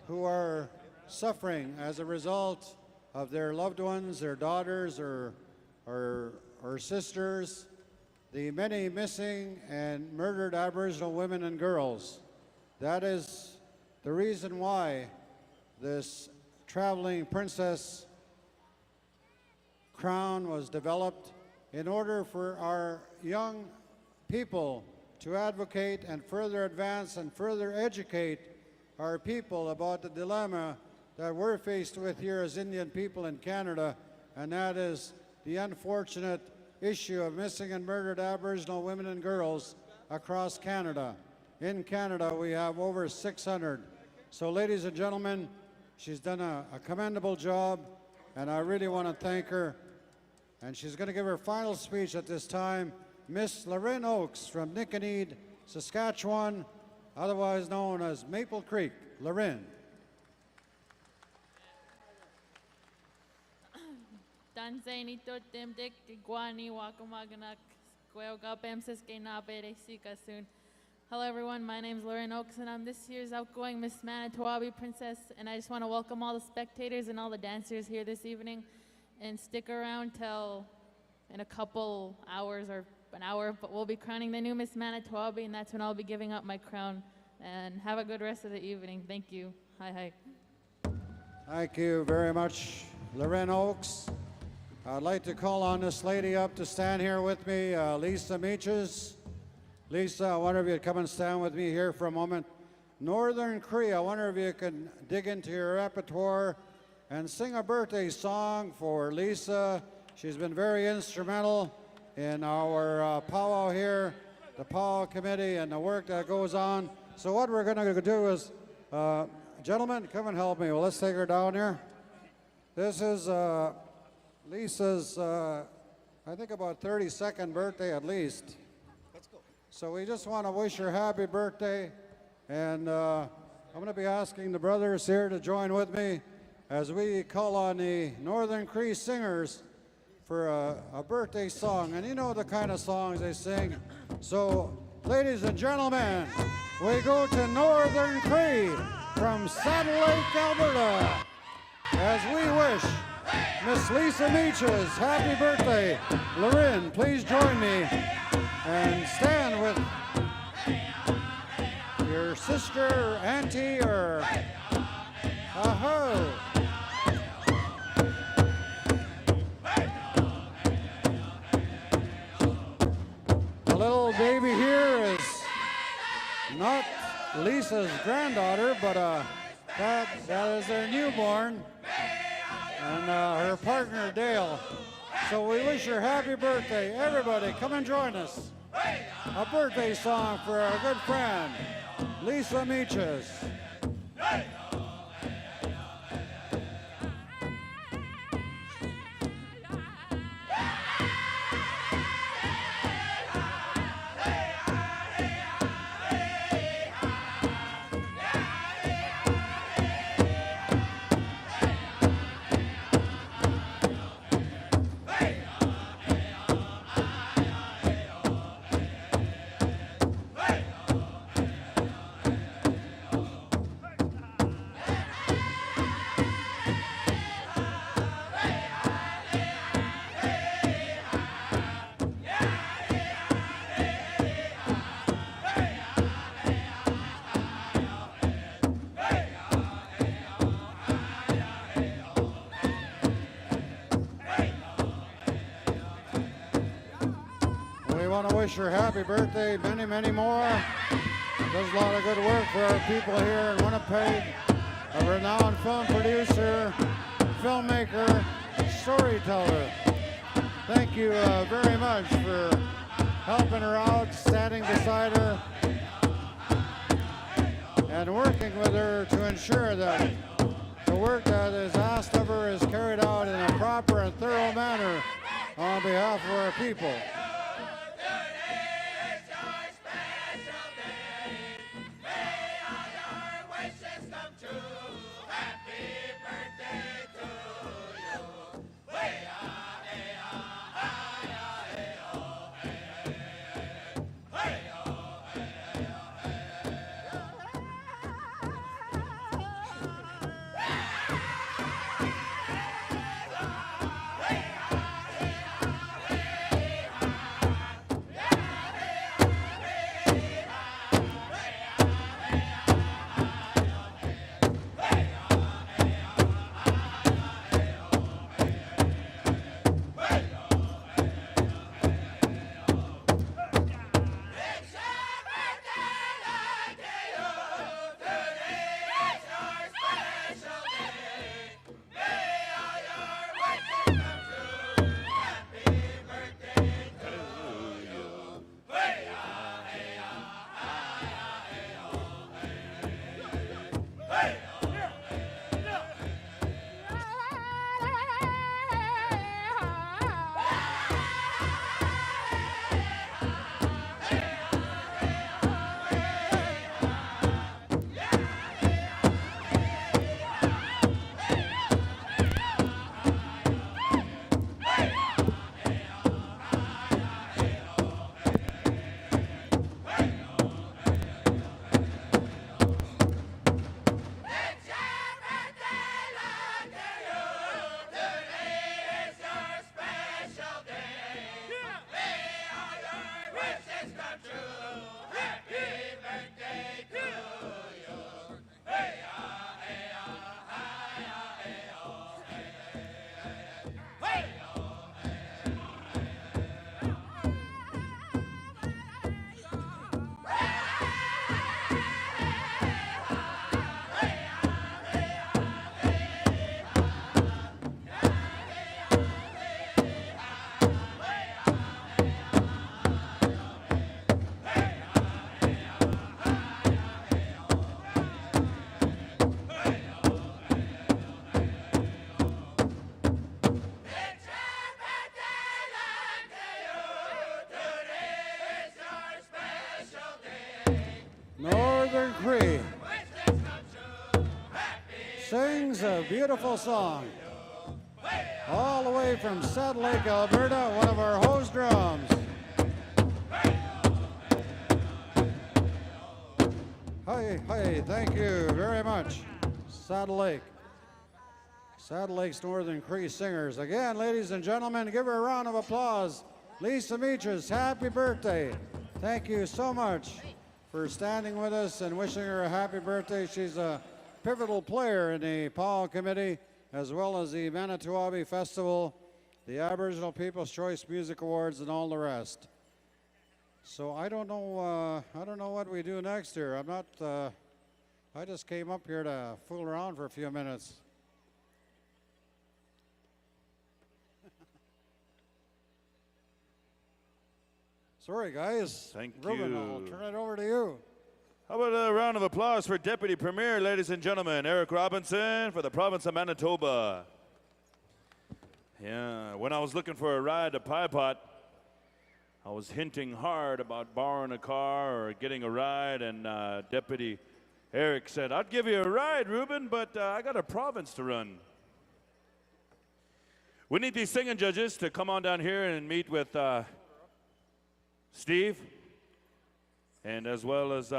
who are suffering as a result of their loved ones, their daughters or sisters, the many missing and murdered Aboriginal women and girls. That is the reason why this traveling princess crown was developed, in order for our young people to advocate and further advance and further educate our people about the dilemma that we're faced with here as Indian people in Canada, and that is the unfortunate issue of missing and murdered Aboriginal women and girls across Canada. In Canada, we have over 600. So, ladies and gentlemen, she's done a commendable job, and I really want to thank her. And she's going to give her final speech at this time. Miss Lorraine Oakes from Nickenede, Saskatchewan, otherwise known as Maple Creek. Lorraine. Hello everyone, my name is Lorraine Oakes and I'm this year's outgoing Miss Manitowoc Princess, and I just want to welcome all the spectators and all the dancers here this evening, and stick around till in a couple hours or an hour, but we'll be crowning the new Miss Manitowoc, and that's when I'll be giving up my crown. And have a good rest of the evening. Thank you. Hi. Thank you very much, Lorraine Oakes. I'd like to call on this lady up to stand here with me, Lisa Meaches. Lisa, I wonder if you'd come and stand with me here for a moment. Northern Cree, I wonder if you can dig into your repertoire and sing a birthday song for Lisa. She's been very instrumental in our powwow here, the powwow committee, and the work that goes on. So what we're going to do is, gentlemen, come and help me. Well, let's take her down here. This is Lisa's, I think about 32nd birthday at least. Let's go. So we just want to wish her happy birthday. And I'm going to be asking the brothers here to join with me as we call on the Northern Cree singers for a birthday song. And you know the kind of songs they sing. So, ladies and gentlemen, we go to Northern Cree from Saddle Lake, Alberta, as we wish Miss Lisa Meaches happy birthday. Lorraine, please join me and stand with your sister, auntie, or a-ho. The little baby here is not Lisa's granddaughter, but that is their newborn, and her partner Dale. So we wish her happy birthday. Everybody, come and join us. a birthday song for our good friend, Lisa Meaches. Wish her happy birthday, many, many more. Does a lot of good work for our people here in Winnipeg. A renowned film producer, filmmaker, storyteller. Thank you very much for helping her out, standing beside her, and working with her to ensure that the work that is asked of her is carried out in a proper and thorough manner on behalf of our people. Northern Cree sings a beautiful song all the way from Saddle Lake, Alberta, one of our hose drums. Hi, hi, thank you very much, Saddle Lake. Saddle Lake's Northern Cree singers. Again, ladies and gentlemen, give her a round of applause. Lisa Meaches, happy birthday. Thank you so much for standing with us and wishing her a happy birthday. She's a pivotal player in the PowWows Committee, as well as the Manito Festival, the Aboriginal People's Choice Music Awards, and all the rest. So I don't know what we do next here. I just came up here to fool around for a few minutes. Sorry, guys. Thank Ruben, you. I'll turn it over to you. How about a round of applause for Deputy Premier, ladies and gentlemen, Eric Robinson for the province of Manitoba. Yeah, when I was looking for a ride to Pie Pot, I was hinting hard about borrowing a car or getting a ride, and Deputy Eric said, I'd give you a ride, Ruben, but I got a province to run. We need these singing judges to come on down here and meet with Steve, and as well as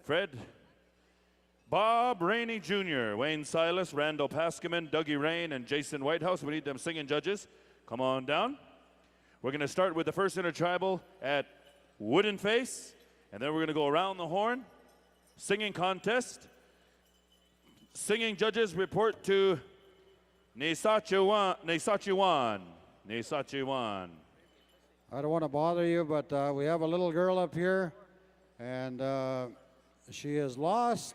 Fred, Bob Rainey Jr., Wayne Silas, Randall Pascaman, Dougie Rain, and Jason Whitehouse. We need them singing judges. Come on down. We're going to start with the first intertribal at Wooden Face, and then we're going to go around the horn. Singing contest. Singing judges report to Nesachiwan. I don't want to bother you, but we have a little girl up here, and she is lost.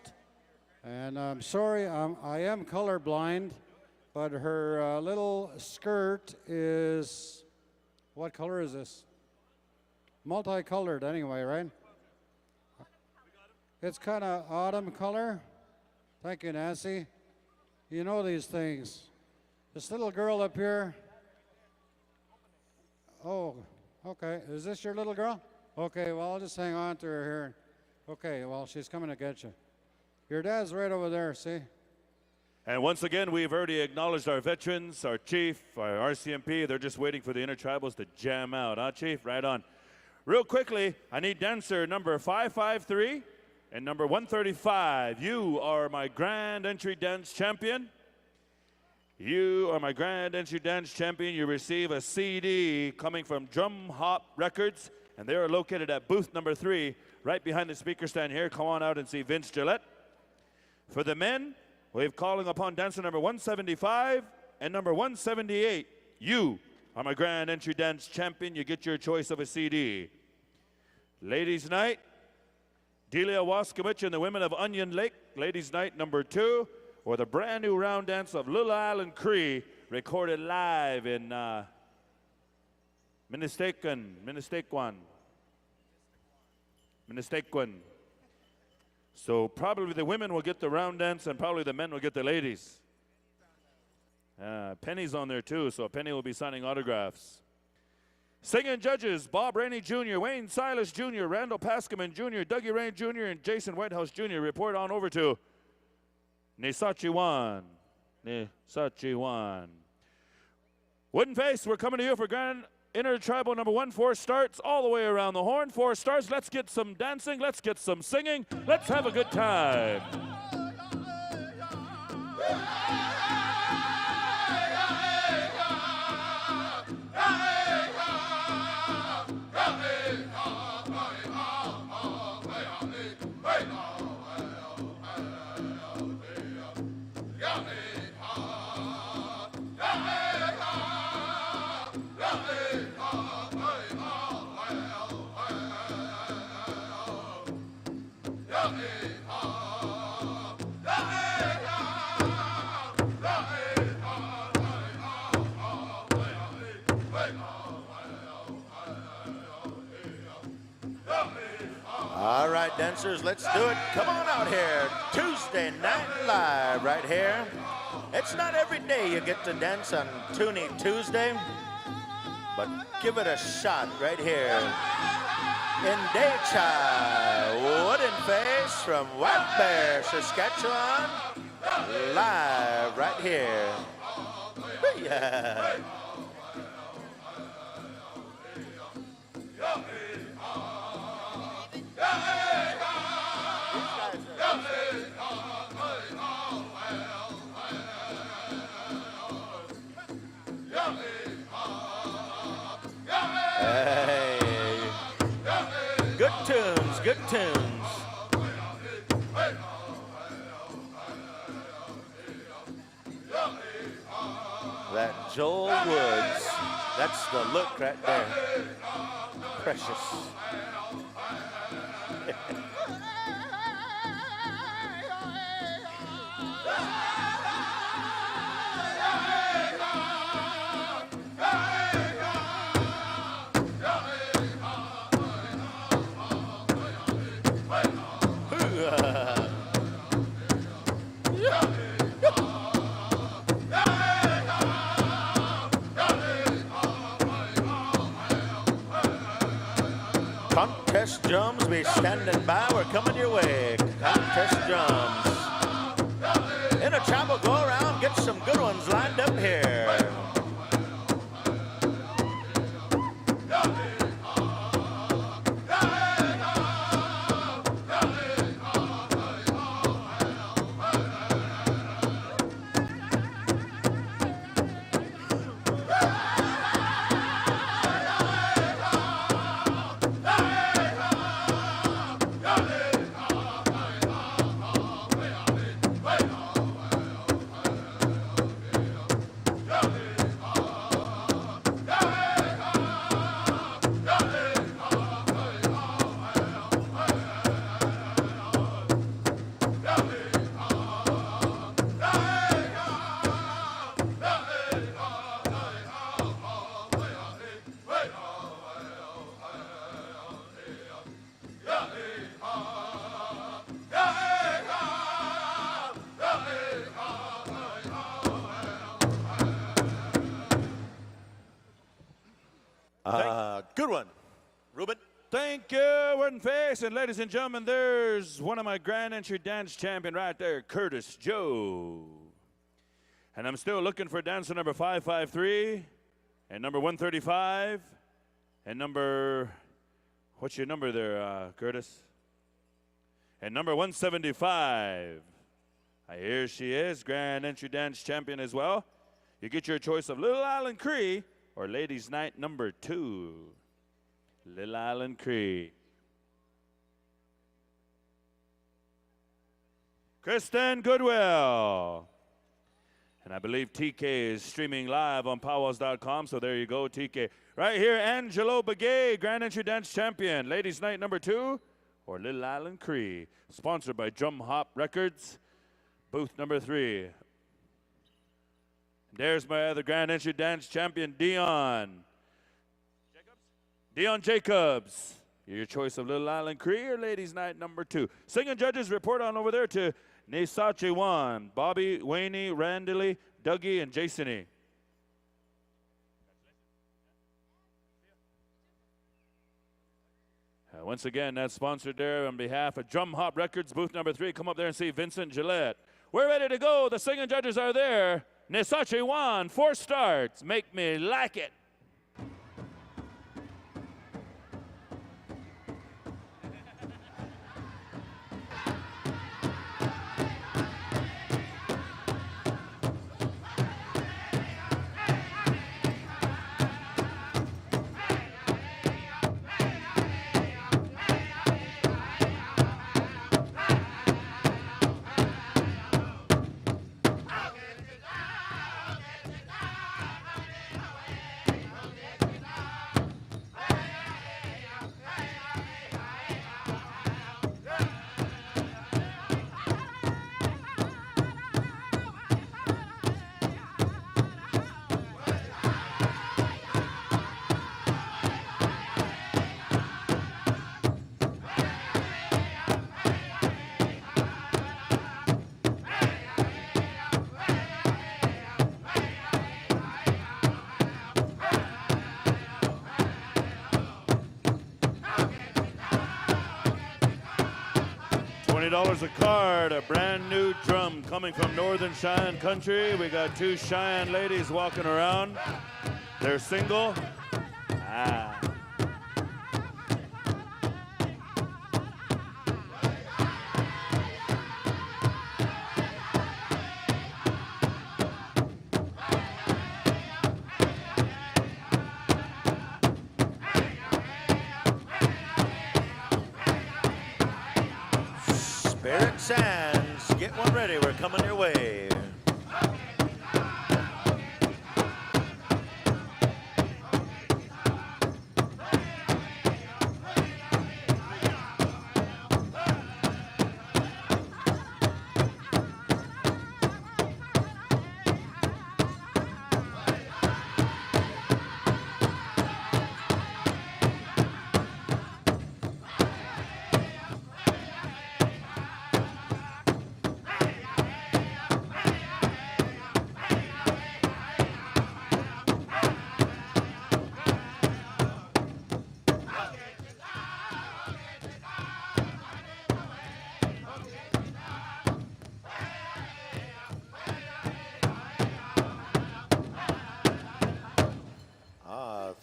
And I'm sorry, I am colorblind, but her little skirt is, what color is this? Multicolored anyway, right? It's kind of autumn color. Thank you, Nancy. You know these things. This little girl up here. Oh, okay. Is this your little girl? Okay, well, I'll just hang on to her here. Okay, well, she's coming to get you. Your dad's right over there, see? And once again, we've already acknowledged our veterans, our chief, our RCMP. They're just waiting for the intertribals to jam out, huh, Chief? Right on. Real quickly, I need dancer number 553 and number 135. You are my grand entry dance champion. You are my grand entry dance champion. You receive a CD coming from Drum Hop Records, and they are located at booth number 3, right behind the speaker stand here. Come on out and see Vince Gillette. For the men, we're calling upon dancer number 175 and number 178. You are my grand entry dance champion. You get your choice of a CD. Ladies' night, Delia Waskomich and the women of Onion Lake. Ladies' night number 2, or the brand new round dance of Little Island Cree, recorded live in Ministaquan. So probably the women will get the round dance and probably the men will get the ladies. Penny's on there too, so Penny will be signing autographs. Singing judges, Bob Rainey Jr., Wayne Silas Jr., Randall Pascaman Jr., Dougie Rain Jr., and Jason Whitehouse Jr. Report on over to Nesachiwan. Wooden Face, we're coming to you for grand intertribal number 1. 4 starts all the way around the horn. 4 stars. Let's get some dancing. Let's get some singing. Let's have a good time. All right, dancers, let's do it. Come on out here. Tuesday Night Live right here. It's not every day you get to dance on Toonie Tuesday, but give it a shot right here. In Daychai, Wooden Face from White Bear, Saskatchewan, live right here. Yeah. Hey. Good tunes, good tunes. That Joel Woods, that's the look right there. Precious. Contest drums be standing by. We're coming your way. Contest drums. In a travel go around, get some good ones lined up here. Good one, Ruben. Thank you, Warden Face. And ladies and gentlemen, there's one of my grand entry dance champion right there, Curtis Joe. And I'm still looking for dancer number 553 and number 135 and number, what's your number there, Curtis? And number 175. Here she is, grand entry dance champion as well. You get your choice of Little Island Cree or Ladies Night number 2. Little Island Cree. Kristen Goodwill. And I believe TK is streaming live on PowWows.com, so there you go, TK. Right here, Angelo Begay, Grand Entry Dance Champion. Ladies Night number 2 or Little Island Cree. Sponsored by Drum Hop Records, booth number 3. There's my other Grand Entry Dance Champion, Dion. Dion Jacobs. Your choice of Little Island Cree or Ladies Night number 2. Singing judges, report on over there to Nesache Wan, Bobby, Wayne, Randley, Dougie, and Jasony. Once again, that's sponsored there on behalf of Drum Hop Records, booth number 3. Come up there and see Vincent Gillette. We're ready to go. The singing judges are there. Nesache Wan, 4 starts. Make me like it. $20 a card, a brand new drum coming from Northern Cheyenne Country. We got 2 Cheyenne ladies walking around. They're single. Spirit Sands, get one ready. We're coming your way.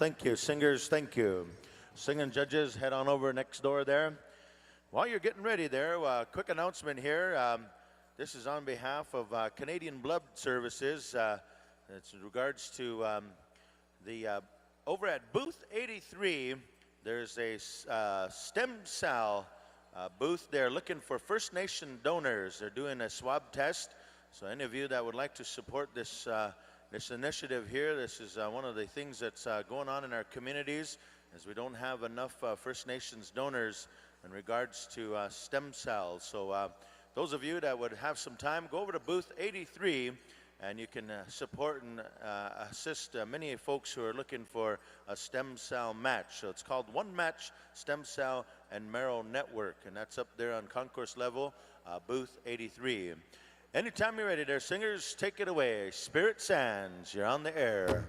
thank you. Singers, thank you. Singing judges, head on over next door there. While you're getting ready there, quick announcement here. This is on behalf of Canadian Blood Services. It's in regards to over at booth 83, there's a stem cell booth there looking for First Nation donors. They're doing a swab test. So any of you that would like to support this this initiative here, this is one of the things that's going on in our communities, as we don't have enough First Nations donors in regards to stem cells. So those of you that would have some time, go over to booth 83 and you can support and assist many folks who are looking for a stem cell match. So it's called One Match Stem Cell and Marrow Network, and that's up there on concourse level, booth 83. Anytime you're ready there, singers, take it away. Spirit Sands, you're on the air.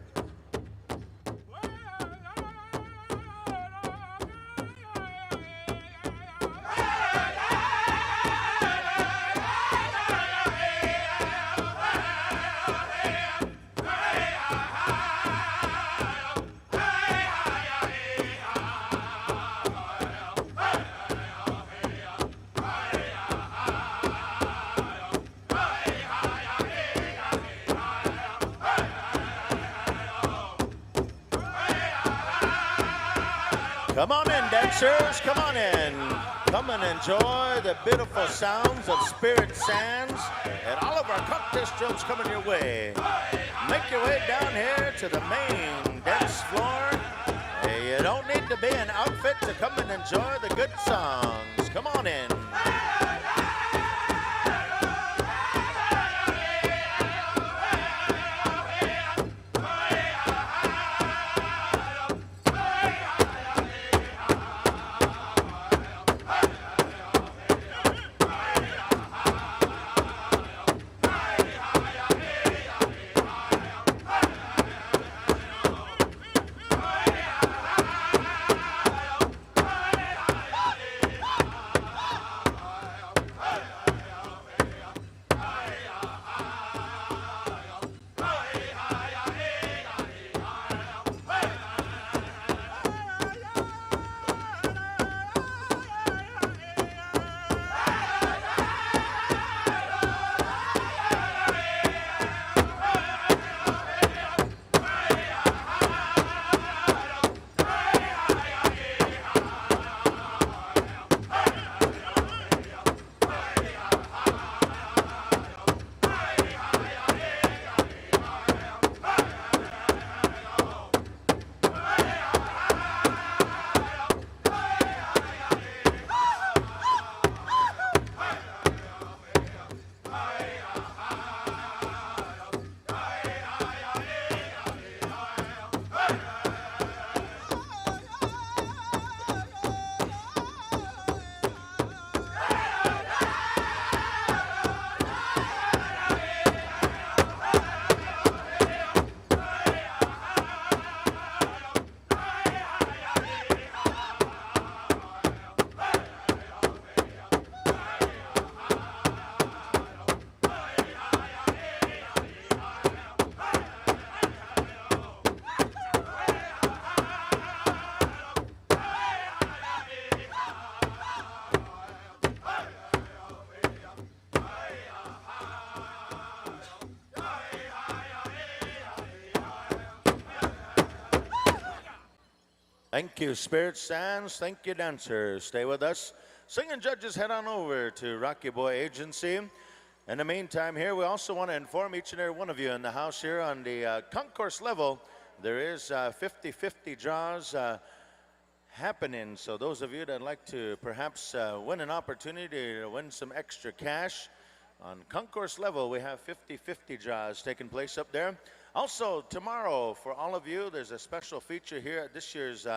Come on in, dancers, come on in. Come and enjoy the beautiful sounds of Spirit Sands and all of our contest jumps coming your way. Make your way down here to the main dance floor. You don't need to be an outfit to come and enjoy the good songs. Come on in. Thank you, Spirit Sands. Thank you, dancers. Stay with us. Singing judges, head on over to Rocky Boy Agency. In the meantime here, we also want to inform each and every one of you in the house here on the concourse level, there is 50-50 draws happening. So those of you that like to perhaps win an opportunity to win some extra cash, on concourse level, we have 50-50 draws taking place up there. Also, tomorrow, for all of you, there's a special feature here at this year's